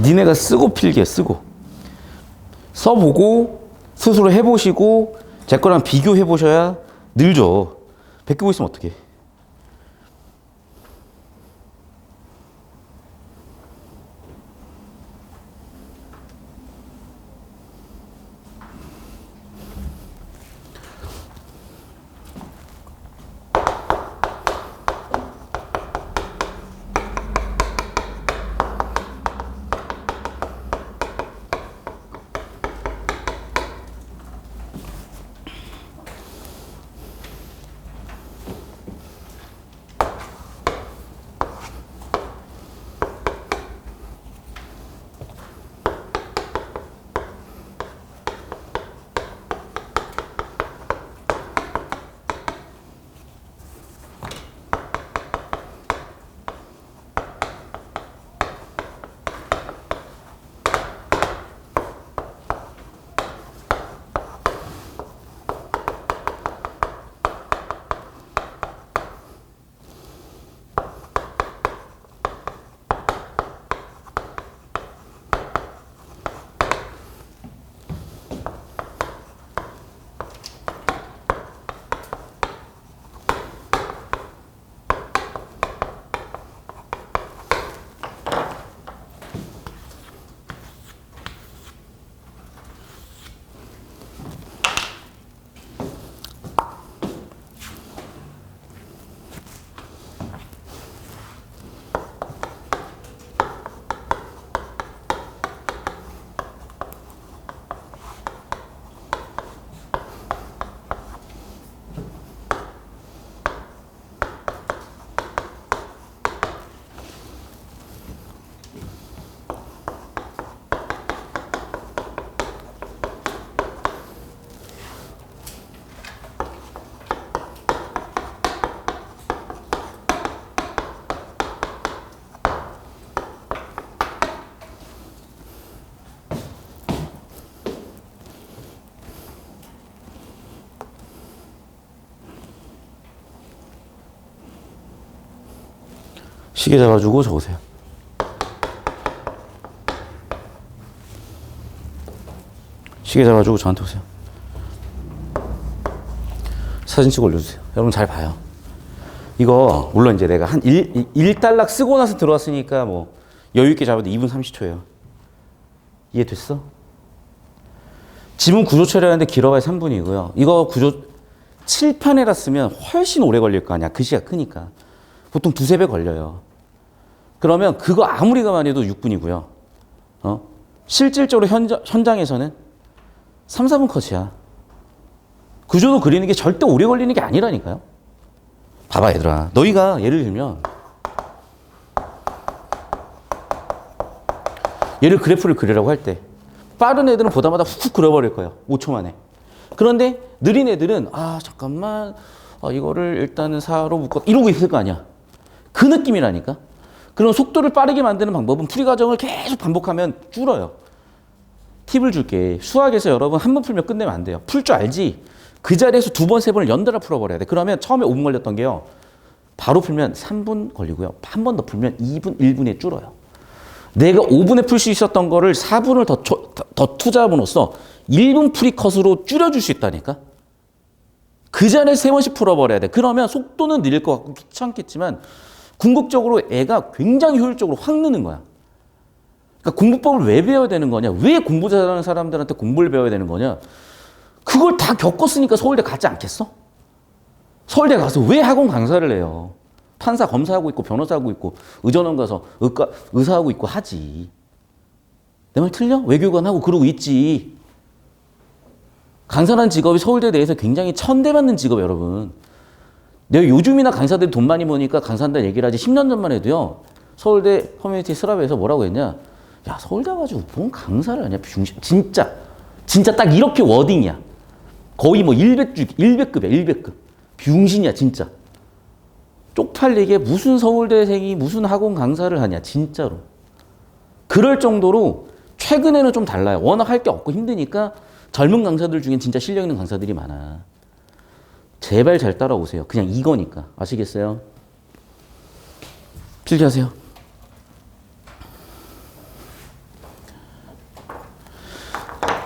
Speaker 1: 니네가 쓰고 필기해. 쓰고 써보고 스스로 해보시고 제 거랑 비교해보셔야 늘죠. 베끼고 있으면 어떡해. 시계 잡아주고 적으세요. 시계 잡아주고 저한테 오세요. 사진 찍어 올려주세요. 여러분 잘 봐요. 이거 물론 이제 내가 한 1달락 쓰고 나서 들어왔으니까 뭐 여유있게 잡아도 2분 30초예요. 이해됐어? 지문 구조 처리하는데 길어봐야 3분이고요. 이거 구조 7편에다 쓰면 훨씬 오래 걸릴 거 아니야. 글씨가 크니까. 보통 2~3배 걸려요. 그러면 그거 아무리 가만히 해도 6분이고요. 실질적으로 현장에서는 3~4분 컷이야. 구조도 그리는 게 절대 오래 걸리는 게 아니라니까요. 봐봐 얘들아. 너희가 예를 들면 얘를 그래프를 그리라고 할 때 빠른 애들은 보다마다 훅훅 그려버릴 거예요. 5초 만에. 그런데 느린 애들은 잠깐만 이거를 일단은 4로 묶어 이러고 있을 거 아니야. 그 느낌이라니까. 그럼 속도를 빠르게 만드는 방법은 풀이 과정을 계속 반복하면 줄어요. 팁을 줄게. 수학에서 여러분 한 번 풀면 끝내면 안 돼요. 풀 줄 알지? 그 자리에서 2번, 3번을 연달아 풀어버려야 돼. 그러면 처음에 5분 걸렸던 게요. 바로 풀면 3분 걸리고요. 한 번 더 풀면 2분, 1분에 줄어요. 내가 5분에 풀 수 있었던 거를 4분을 더 투자함으로써 1분 프리컷으로 줄여줄 수 있다니까? 그 자리에 3번씩 풀어버려야 돼. 그러면 속도는 느릴 것 같고 귀찮겠지만 궁극적으로 애가 굉장히 효율적으로 확 느는 거야. 그러니까 공부법을 왜 배워야 되는 거냐? 왜 공부 잘하는 사람들한테 공부를 배워야 되는 거냐? 그걸 다 겪었으니까 서울대 갔지 않겠어? 서울대 가서 왜 학원 강사를 해요? 판사 검사하고 있고 변호사하고 있고 의전원 가서 의사하고 있고 하지. 내 말 틀려? 외교관 하고 그러고 있지. 강사라는 직업이 서울대 내에서 굉장히 천대받는 직업 여러분. 내가 요즘이나 강사들이 돈 많이 버니까 강사한다는 얘기를 하지 10년 전만 해도요. 서울대 커뮤니티 스랍에서 뭐라고 했냐. 야 서울대 가지고 뭔 강사를 하냐. 진짜 딱 이렇게 워딩이야. 거의 뭐 100급이야 100급. 병신이야 진짜. 쪽팔리게 무슨 서울대생이 무슨 학원 강사를 하냐 진짜로. 그럴 정도로 최근에는 좀 달라요. 워낙 할 게 없고 힘드니까 젊은 강사들 중엔 진짜 실력 있는 강사들이 많아. 제발 잘 따라오세요. 그냥 이거니까. 아시겠어요? 필기하세요.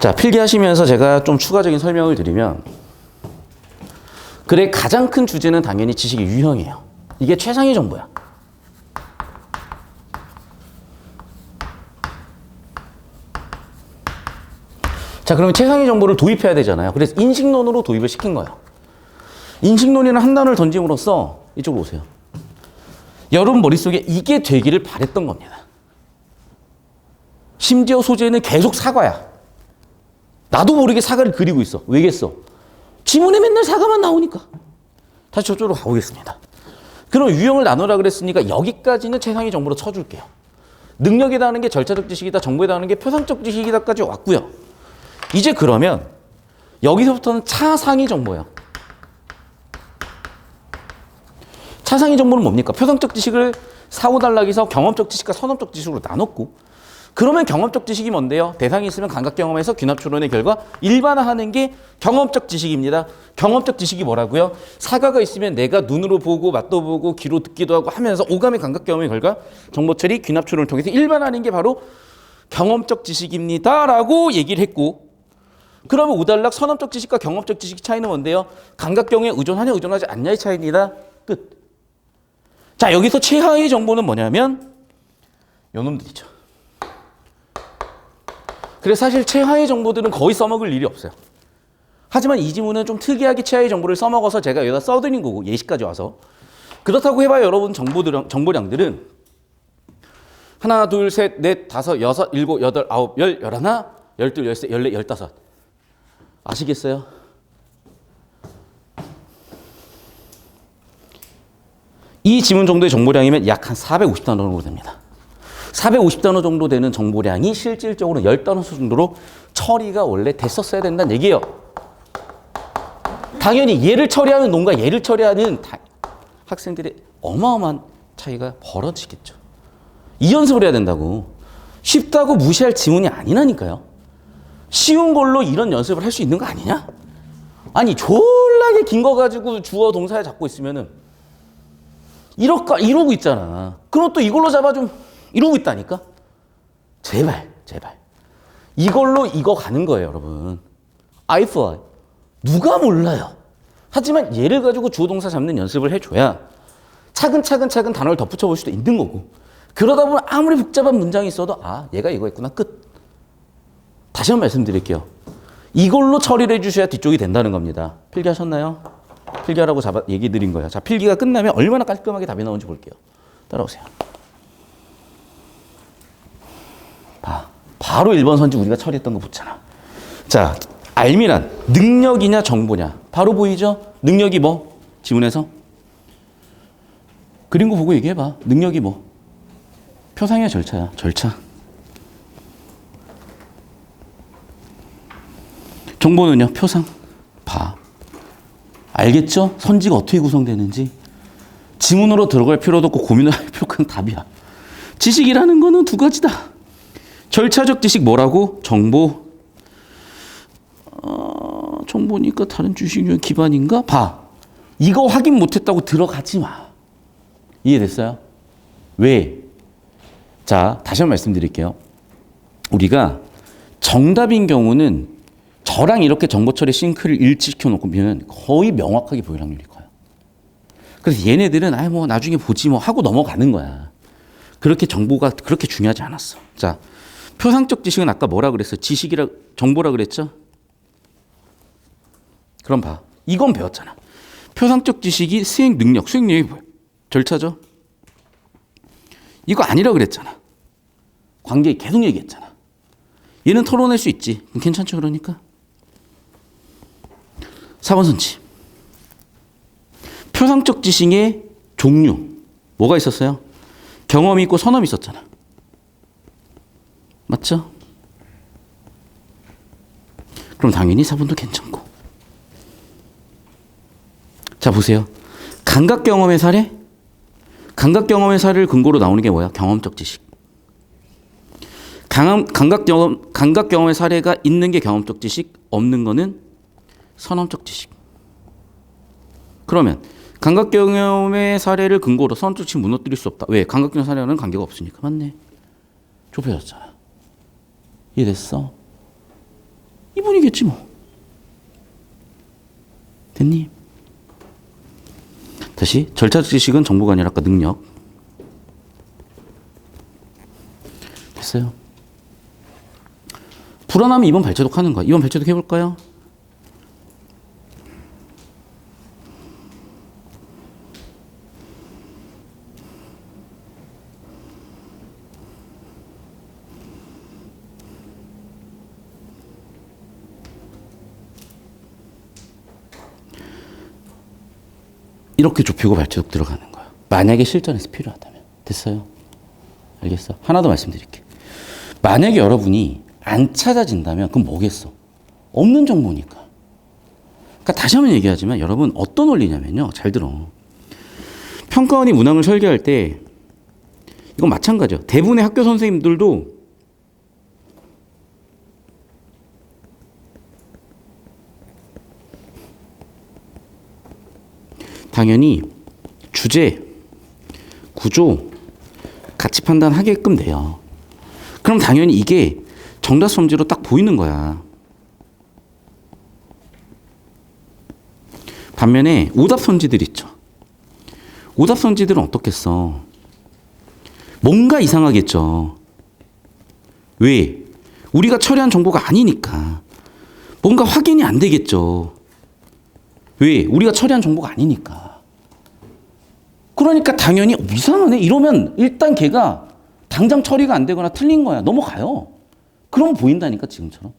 Speaker 1: 자, 필기하시면서 제가 좀 추가적인 설명을 드리면 글의 가장 큰 주제는 당연히 지식의 유형이에요. 이게 최상위 정보야. 자, 그러면 최상위 정보를 도입해야 되잖아요. 그래서 인식론으로 도입을 시킨 거예요. 인식론이라는 한 단어를 던짐으로써 이쪽으로 오세요. 여러분 머릿속에 이게 되기를 바랬던 겁니다. 심지어 소재는 계속 사과야. 나도 모르게 사과를 그리고 있어. 왜겠어? 지문에 맨날 사과만 나오니까. 다시 저쪽으로 가보겠습니다. 그럼 유형을 나누라 그랬으니까 여기까지는 최상위 정보로 쳐줄게요. 능력에 달하는 게 절차적 지식이다, 정보에 달하는 게 표상적 지식이다까지 왔고요. 이제 그러면 여기서부터는 차상위 정보예요. 차상위 정보는 뭡니까? 표상적 지식을 4, 5단락에서 경험적 지식과 선험적 지식으로 나눴고 그러면 경험적 지식이 뭔데요? 대상이 있으면 감각 경험에서 귀납 추론의 결과 일반화하는 게 경험적 지식입니다. 경험적 지식이 뭐라고요? 사과가 있으면 내가 눈으로 보고 맛도 보고 귀로 듣기도 하고 하면서 오감의 감각 경험의 결과 정보 처리, 귀납 추론을 통해서 일반화하는 게 바로 경험적 지식입니다. 라고 얘기를 했고 그러면 5단락 선험적 지식과 경험적 지식 차이는 뭔데요? 감각 경험에 의존하냐 의존하지 않냐의 차이입니다. 끝. 자, 여기서 최하위 정보는 뭐냐면 요놈들이죠. 그래서 사실 최하위 정보들은 거의 써먹을 일이 없어요. 하지만 이 지문은 좀 특이하게 최하위 정보를 써먹어서 제가 여기다 써드린 거고 예시까지 와서. 그렇다고 해봐요 여러분 정보량들은 하나, 둘, 셋, 넷, 다섯, 여섯, 일곱, 여덟, 아홉, 열, 열하나, 열둘, 열세, 열네, 열다섯. 아시겠어요? 이 지문 정도의 정보량이면 약 한 450단어 정도 됩니다. 450단어 정도 되는 정보량이 실질적으로 10단어 정도로 처리가 원래 됐었어야 된다는 얘기예요. 당연히 얘를 처리하는 놈과 얘를 처리하는 학생들의 어마어마한 차이가 벌어지겠죠. 이 연습을 해야 된다고. 쉽다고 무시할 지문이 아니라니까요. 쉬운 걸로 이런 연습을 할 수 있는 거 아니냐? 아니 졸라게 긴 거 가지고 주어 동사에 잡고 있으면은 이러고 있잖아. 그럼 또 이걸로 잡아 좀 이러고 있다니까. 제발. 이걸로 이거 가는 거예요, 여러분. I fly. 누가 몰라요. 하지만 얘를 가지고 주어 동사 잡는 연습을 해줘야 차근차근 단어를 덧붙여 볼 수도 있는 거고. 그러다 보면 아무리 복잡한 문장이 있어도 얘가 이거였구나. 끝. 다시 한번 말씀드릴게요. 이걸로 처리를 해주셔야 뒤쪽이 된다는 겁니다. 필기하셨나요? 필기하라고 얘기 드린 거예요. 자, 필기가 끝나면 얼마나 깔끔하게 답이 나오는지 볼게요. 따라오세요. 바로 1번 선지 우리가 처리했던 거 붙잖아. 자, 알미란 능력이냐 정보냐. 바로 보이죠? 능력이 뭐? 지문에서? 그린 거 보고 얘기해봐. 능력이 뭐? 표상이야 절차야? 절차. 정보는요? 표상. 봐. 알겠죠? 선지가 어떻게 구성되는지. 지문으로 들어갈 필요도 없고 고민을 할 필요 없는 답이야. 지식이라는 거는 두 가지다. 절차적 지식 뭐라고? 정보. 정보니까 다른 주식의 기반인가? 봐. 이거 확인 못했다고 들어가지 마. 이해됐어요? 왜? 자, 다시 한번 말씀드릴게요. 우리가 정답인 경우는 저랑 이렇게 정보 처리 싱크를 일치시켜 놓고 보면 거의 명확하게 보일 확률이 커요. 그래서 얘네들은 뭐 나중에 보지 뭐 하고 넘어가는 거야. 그렇게 정보가 그렇게 중요하지 않았어. 자, 표상적 지식은 아까 뭐라 그랬어? 정보라 그랬죠? 그럼 봐. 이건 배웠잖아. 표상적 지식이 수행 능력이 뭐야? 절차죠? 이거 아니라 그랬잖아. 관계 계속 얘기했잖아. 얘는 털어낼 수 있지. 그럼 괜찮죠, 그러니까? 4번 선지. 표상적 지식의 종류. 뭐가 있었어요? 경험이 있고 선험이 있었잖아. 맞죠? 그럼 당연히 4번도 괜찮고. 자, 보세요. 감각 경험의 사례? 감각 경험의 사례를 근거로 나오는 게 뭐야? 경험적 지식. 감각 경험의 사례가 있는 게 경험적 지식, 없는 거는 선험적 지식. 그러면 감각 경험의 사례를 근거로 선험적 지식 무너뜨릴 수 없다. 왜? 감각 경험 사례와는 관계가 없으니까. 맞네. 좁혀졌잖아. 이해됐어? 이분이겠지 뭐. 됐니? 다시 절차적 지식은 정보가 아니라 아까 능력. 됐어요? 불안하면 2번 발제독 하는 거야. 2번 발제독 해볼까요? 이렇게 좁히고 발제독 들어가는 거야. 만약에 실전에서 필요하다면. 됐어요? 알겠어? 하나 더 말씀드릴게. 만약에 여러분이 안 찾아진다면 그럼 뭐겠어? 없는 정보니까. 그러니까 다시 한번 얘기하지만 여러분 어떤 원리냐면요. 잘 들어. 평가원이 문항을 설계할 때 이건 마찬가지야. 대부분의 학교 선생님들도 당연히 주제, 구조, 가치 판단하게끔 돼요. 그럼 당연히 이게 정답 성지로 딱 보이는 거야. 반면에 오답 선지들 있죠. 오답 선지들은 어떻겠어? 뭔가 이상하겠죠. 왜? 우리가 처리한 정보가 아니니까. 뭔가 확인이 안 되겠죠. 왜? 우리가 처리한 정보가 아니니까. 그러니까 당연히 이상하네. 이러면 일단 걔가 당장 처리가 안 되거나 틀린 거야. 넘어가요. 그럼 보인다니까 지금처럼.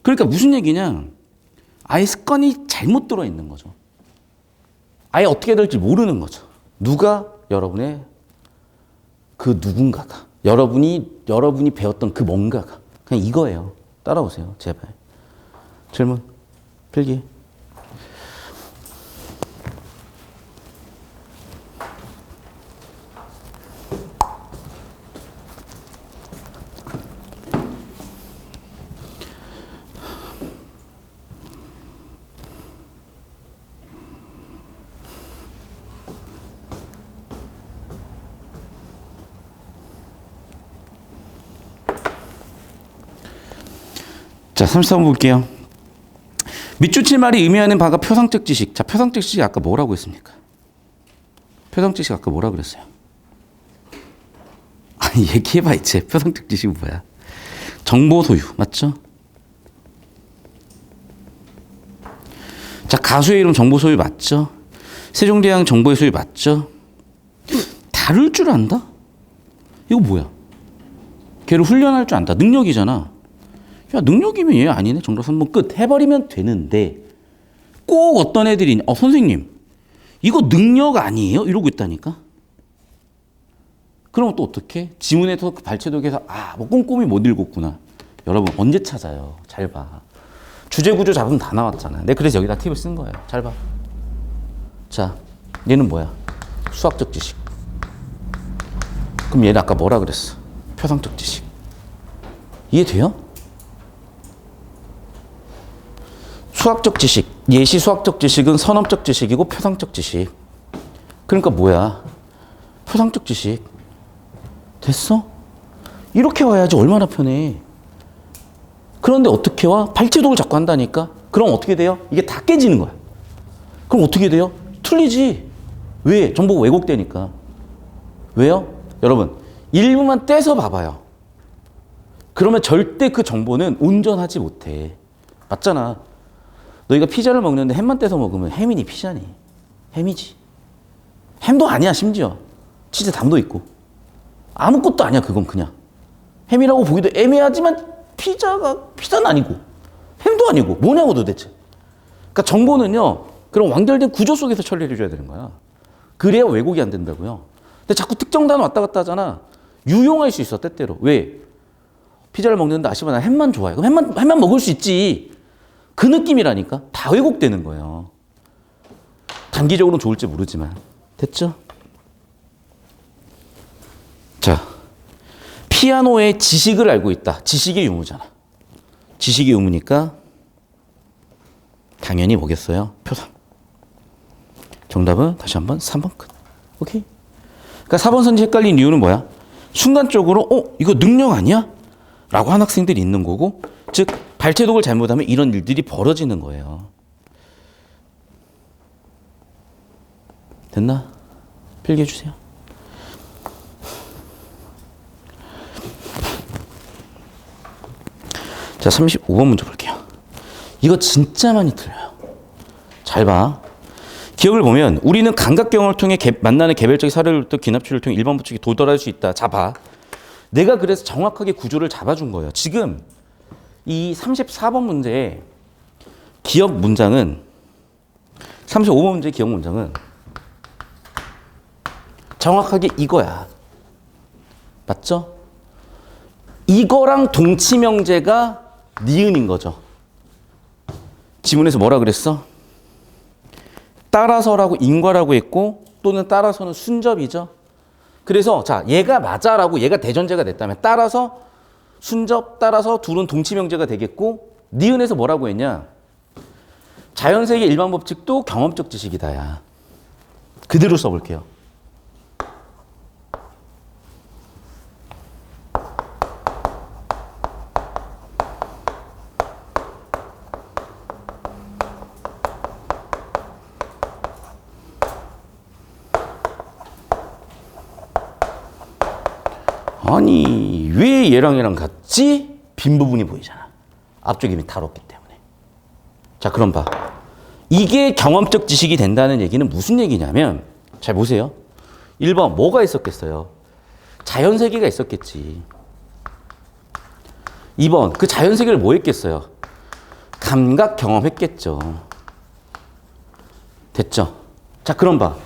Speaker 1: 그러니까 무슨 얘기냐. 아예 습관이 잘못 들어있는 거죠. 아예 어떻게 될지 모르는 거죠. 누가? 여러분의 그 누군가가. 여러분이 배웠던 그 뭔가가. 그냥 이거예요. 따라오세요. 제발. 질문. 필기. 자, 34번 볼게요. 밑줄 말이 의미하는 바가 표상적 지식. 자, 표상적 지식 아까 뭐라고 했습니까? 표상적 지식 아까 뭐라고 그랬어요? 아니, 얘기해봐, 이제. 표상적 지식은 뭐야? 정보 소유, 맞죠? 자, 가수의 이름 정보 소유 맞죠? 세종대왕 정보의 소유 맞죠? 다룰 줄 안다? 이거 뭐야? 걔를 훈련할 줄 안다. 능력이잖아. 야, 능력이면 얘 아니네. 정답 3번 끝. 해버리면 되는데 꼭 어떤 애들이 선생님 이거 능력 아니에요? 이러고 있다니까. 그럼 또 어떻게? 지문에서 발췌독에서 뭐 꼼꼼히 못 읽었구나. 여러분 언제 찾아요? 잘 봐. 주제 구조 잡으면 다 나왔잖아. 내가 그래서 여기다 팁을 쓴 거예요. 잘 봐. 자, 얘는 뭐야? 수학적 지식. 그럼 얘는 아까 뭐라 그랬어? 표상적 지식. 이해돼요? 수학적 지식, 예시 수학적 지식은 선험적 지식이고 표상적 지식. 그러니까 뭐야? 표상적 지식. 됐어? 이렇게 와야지 얼마나 편해. 그런데 어떻게 와? 발췌독을 자꾸 한다니까? 그럼 어떻게 돼요? 이게 다 깨지는 거야. 그럼 어떻게 돼요? 틀리지. 왜? 정보가 왜곡되니까. 왜요? 여러분, 일부만 떼서 봐봐요. 그러면 절대 그 정보는 온전하지 못해. 맞잖아. 너희가 피자를 먹는데 햄만 떼서 먹으면 햄이니 피자니? 햄이지. 햄도 아니야, 심지어. 치즈 담도 있고. 아무것도 아니야, 그건 그냥. 햄이라고 보기도 애매하지만 피자는 아니고 햄도 아니고 뭐냐고 도대체. 그러니까 정보는요, 그런 완결된 구조 속에서 처리를 해줘야 되는 거야. 그래야 왜곡이 안 된다고요. 근데 자꾸 특정 단어 왔다 갔다 하잖아. 유용할 수 있어, 때때로. 왜? 피자를 먹는데 아시바 나 햄만 좋아해. 그럼 햄만 먹을 수 있지. 그 느낌이라니까. 다 왜곡되는 거예요. 단기적으로는 좋을지 모르지만. 됐죠? 자, 피아노의 지식을 알고 있다. 지식의 유무잖아. 지식의 유무니까 당연히 뭐겠어요? 표상. 정답은 다시 한번 3번 끝. 오케이? 그러니까 4번 선지 헷갈린 이유는 뭐야? 순간적으로 이거 능력 아니야? 라고 한 학생들이 있는 거고, 즉 발췌독을 잘못하면 이런 일들이 벌어지는 거예요. 됐나? 필기해 주세요. 자, 35번 문제 볼게요. 이거 진짜 많이 틀려요. 잘 봐. 기억을 보면 우리는 감각 경험을 통해 만나는 개별적인 사례를 또 귀납추리를 통해 일반 법칙에 도달할 수 있다. 자, 봐. 내가 그래서 정확하게 구조를 잡아준 거예요. 지금 이 34번 문제의 기억 문장은 35번 문제의 기억 문장은 정확하게 이거야. 맞죠? 이거랑 동치명제가 니은인 거죠. 지문에서 뭐라 그랬어? 따라서라고 인과라고 했고 또는 따라서는 순접이죠. 그래서 자, 얘가 맞아라고 얘가 대전제가 됐다면 따라서 순접 따라서 둘은 동치명제가 되겠고 니은에서 뭐라고 했냐? 자연세계 일반 법칙도 경험적 지식이다야. 그대로 써볼게요. 아니 왜 얘랑 같지? 빈 부분이 보이잖아. 앞쪽 이미 다뤘기 때문에. 자, 그럼 봐. 이게 경험적 지식이 된다는 얘기는 무슨 얘기냐면 잘 보세요. 1번 뭐가 있었겠어요? 자연세계가 있었겠지. 2번 그 자연세계를 뭐 했겠어요? 감각 경험했겠죠. 됐죠? 자, 그럼 봐.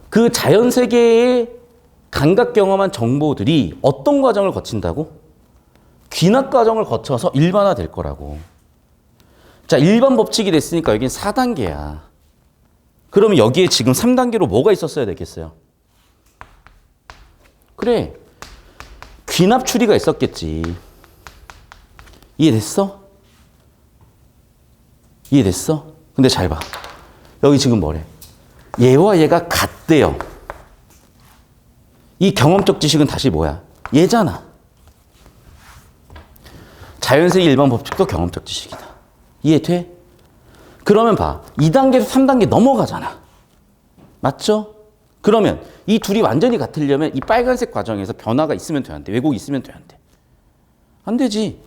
Speaker 1: 그 자연세계의 감각 경험한 정보들이 어떤 과정을 거친다고? 귀납 과정을 거쳐서 일반화될 거라고. 자, 일반 법칙이 됐으니까 여긴 4단계야. 그러면 여기에 지금 3단계로 뭐가 있었어야 되겠어요? 그래. 귀납 추리가 있었겠지. 이해됐어? 이해됐어? 근데 잘 봐. 여기 지금 뭐래? 얘와 얘가 같대요. 이 경험적 지식은 다시 뭐야? 얘잖아. 자연세계 일반 법칙도 경험적 지식이다. 이해돼? 그러면 봐. 2단계에서 3단계 넘어가잖아. 맞죠? 그러면 이 둘이 완전히 같으려면 이 빨간색 과정에서 변화가 있으면 돼, 안 돼? 왜곡이 있으면 돼, 안 돼? 안 되지.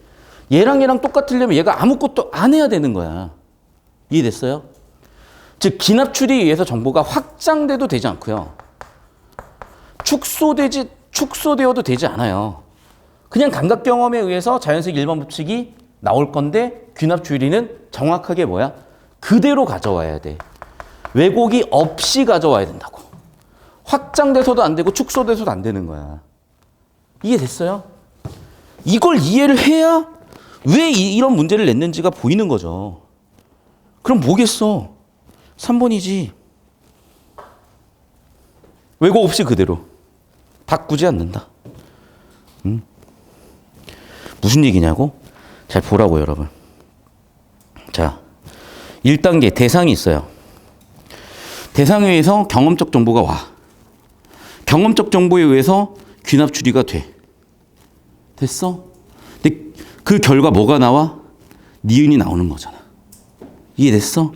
Speaker 1: 얘랑 똑같으려면 얘가 아무것도 안 해야 되는 거야. 이해됐어요? 즉 기납 추리에 의해서 정보가 확장돼도 되지 않고요. 축소되어도 되지 않아요. 그냥 감각 경험에 의해서 자연세계 일반 법칙이 나올 건데 귀납 추리는 정확하게 뭐야? 그대로 가져와야 돼. 왜곡이 없이 가져와야 된다고. 확장돼서도 안 되고 축소돼서도 안 되는 거야. 이해됐어요? 이걸 이해를 해야 왜 이런 문제를 냈는지가 보이는 거죠. 그럼 뭐겠어? 3번이지. 왜곡 없이 그대로. 바꾸지 않는다. 무슨 얘기냐고? 잘 보라고 여러분. 자, 1단계 대상이 있어요. 대상에 의해서 경험적 정보가 와. 경험적 정보에 의해서 귀납 추리가 돼. 됐어? 근데 그 결과 뭐가 나와? 니은이 나오는 거잖아. 이해됐어?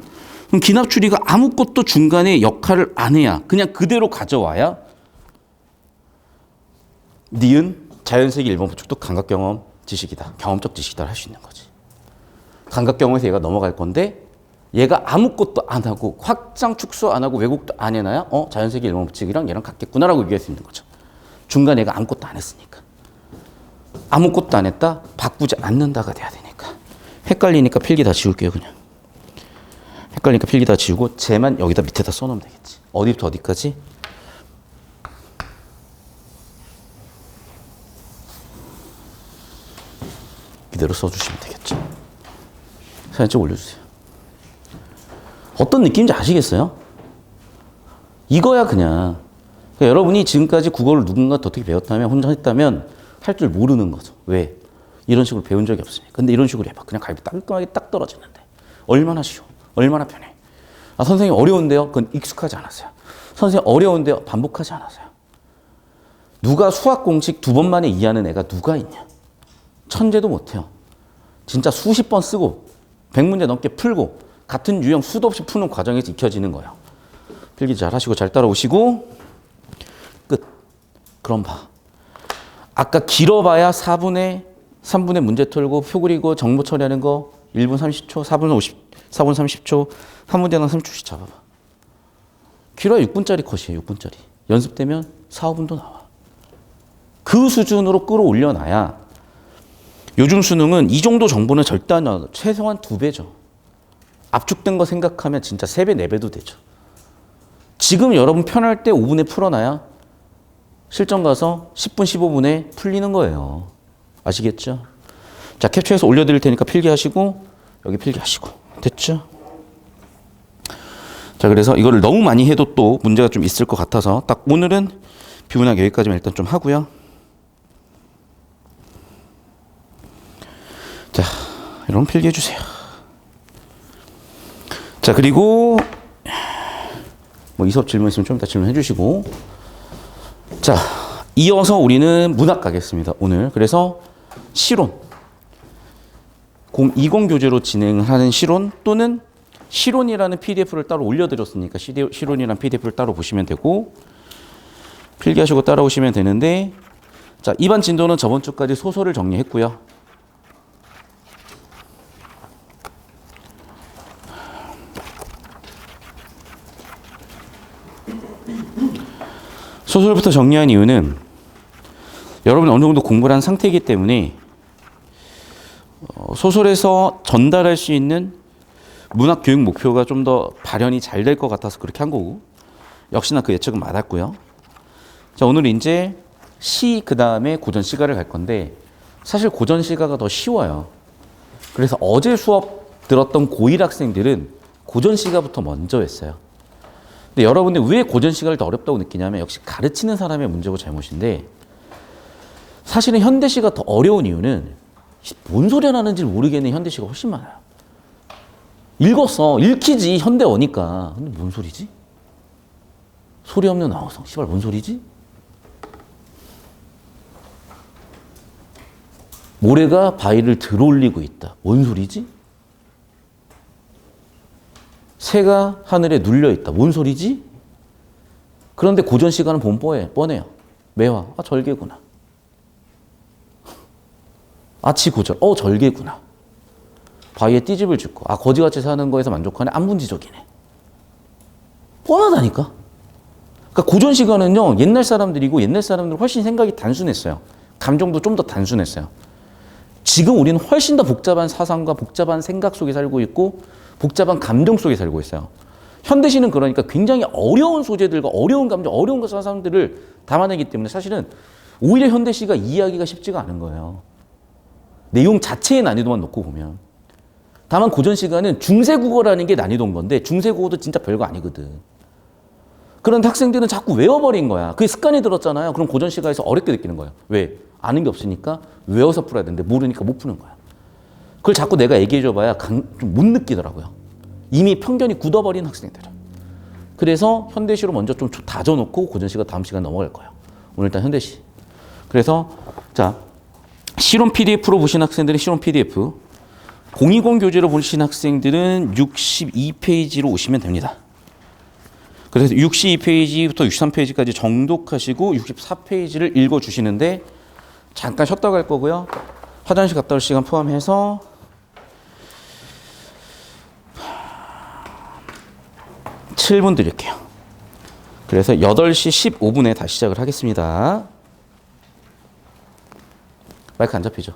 Speaker 1: 그럼 귀납 추리가 아무것도 중간에 역할을 안 해야 그냥 그대로 가져와야 니은 자연세계 일반 법칙도 감각 경험 지식이다. 경험적 지식이다 할 수 있는 거지. 감각 경험에서 얘가 넘어갈 건데 얘가 아무것도 안 하고 확장 축소 안 하고 왜곡도 안 해놔야 자연세계 일반 법칙이랑 얘랑 같겠구나라고 얘기할 수 있는 거죠. 중간에 얘가 아무것도 안 했으니까. 아무것도 안 했다? 바꾸지 않는다가 돼야 되니까. 헷갈리니까 필기 다 지울게요 그냥. 헷갈리니까 필기 다 지우고 쟤만 여기다 밑에다 써놓으면 되겠지. 어디부터 어디까지? 이대로 써주시면 되겠죠. 사진 좀 올려주세요. 어떤 느낌인지 아시겠어요? 이거야 그냥. 그러니까 여러분이 지금까지 국어를 누군가한테 어떻게 배웠다면 혼자 했다면 할 줄 모르는 거죠. 왜? 이런 식으로 배운 적이 없으니까. 근데 이런 식으로 해봐. 그냥 갈비 깔끔하게 딱 떨어지는데. 얼마나 쉬워. 얼마나 편해. 아, 선생님 어려운데요? 그건 익숙하지 않았어요. 선생님 어려운데요? 반복하지 않았어요. 누가 수학 공식 2번 만에 이해하는 애가 누가 있냐? 천재도 못해요. 진짜 수십 번 쓰고 100문제 넘게 풀고 같은 유형 수도 없이 푸는 과정에서 익혀지는 거예요. 필기 잘 하시고 잘 따라오시고 끝. 그럼 봐. 아까 길어봐야 3분의 문제 털고 표 그리고 정보 처리하는 거 1분 30초, 4분 30초, 한 문제당 30초씩 잡아봐. 길어야 6분짜리 컷이에요. 6분짜리. 연습되면 4, 5분도 나와. 그 수준으로 끌어올려놔야 요즘 수능은 이 정도 정보는 절대 안 나와요. 최소한 2배죠. 압축된 거 생각하면 진짜 3배, 4배도 되죠. 지금 여러분 편할 때 5분에 풀어놔야 실전 가서 10분, 15분에 풀리는 거예요. 아시겠죠? 자, 캡처해서 올려드릴 테니까 필기하시고 여기 필기하시고. 됐죠? 자, 그래서 이거를 너무 많이 해도 또 문제가 좀 있을 것 같아서 딱 오늘은 비문학 여기까지만 일단 좀 하고요. 자, 여러분 필기해 주세요. 자, 그리고 뭐 이 수업 질문 있으면 좀 이따 질문해 주시고. 자, 이어서 우리는 문학 가겠습니다. 오늘. 그래서 실온. 020 교재로 진행하는 실온 또는 실온이라는 PDF를 따로 올려드렸으니까 실온이라는 PDF를 따로 보시면 되고 필기하시고 따라오시면 되는데 자, 이반 진도는 저번 주까지 소설을 정리했고요. 소설부터 정리한 이유는 여러분이 어느 정도 공부를 한 상태이기 때문에 소설에서 전달할 수 있는 문학 교육 목표가 좀 더 발현이 잘 될 것 같아서 그렇게 한 거고 역시나 그 예측은 맞았고요. 자, 오늘 이제 시 그 다음에 고전 시가를 갈 건데 사실 고전 시가가 더 쉬워요. 그래서 어제 수업 들었던 고1 학생들은 고전 시가부터 먼저 했어요. 근데 여러분들 왜 고전 시가를 더 어렵다고 느끼냐면 역시 가르치는 사람의 문제고 잘못인데 사실은 현대시가 더 어려운 이유는 뭔 소리 하는지 모르겠는 현대시가 훨씬 많아요. 읽었어. 읽히지. 현대어니까. 근데 뭔 소리지? 소리 없는 아우성. 씨발 뭔 소리지? 모래가 바위를 들어올리고 있다. 뭔 소리지? 새가 하늘에 눌려 있다. 뭔 소리지? 그런데 고전 시간은 보면 뻔해요. 매화. 아, 절개구나. 아치 고절. 절개구나. 바위에 띠집을 짓고. 아, 거지같이 사는 거에서 만족하네. 안분지적이네. 뻔하다니까. 그러니까 고전 시간은요, 옛날 사람들이고 옛날 사람들은 훨씬 생각이 단순했어요. 감정도 좀 더 단순했어요. 지금 우리는 훨씬 더 복잡한 사상과 복잡한 생각 속에 살고 있고 복잡한 감정 속에 살고 있어요. 현대시는 그러니까 굉장히 어려운 소재들과 어려운 감정, 어려운 사상들을 담아내기 때문에 사실은 오히려 현대시가 이해하기가 쉽지가 않은 거예요. 내용 자체의 난이도만 놓고 보면. 다만 고전 시간은 중세국어라는 게 난이도인 건데 중세국어도 진짜 별거 아니거든. 그런데 학생들은 자꾸 외워버린 거야. 그게 습관이 들었잖아요. 그럼 고전 시간에서 어렵게 느끼는 거예요. 왜? 아는 게 없으니까 외워서 풀어야 되는데 모르니까 못 푸는 거야. 그걸 자꾸 내가 얘기해줘봐야 좀 못 느끼더라고요. 이미 편견이 굳어버린 학생들은. 그래서 현대시로 먼저 좀 다져놓고 고전시가 다음 시간 넘어갈 거예요. 오늘 일단 현대시. 그래서 자, 실온 PDF로 보신 학생들은 실온 PDF, 020 교재로 보신 학생들은 62페이지로 오시면 됩니다. 그래서 62페이지부터 63페이지까지 정독하시고 64페이지를 읽어주시는데 잠깐 쉬었다 갈 거고요. 화장실 갔다 올 시간 포함해서 7분 드릴게요. 그래서 8시 15분에 다시 시작을 하겠습니다. 마이크 안 잡히죠?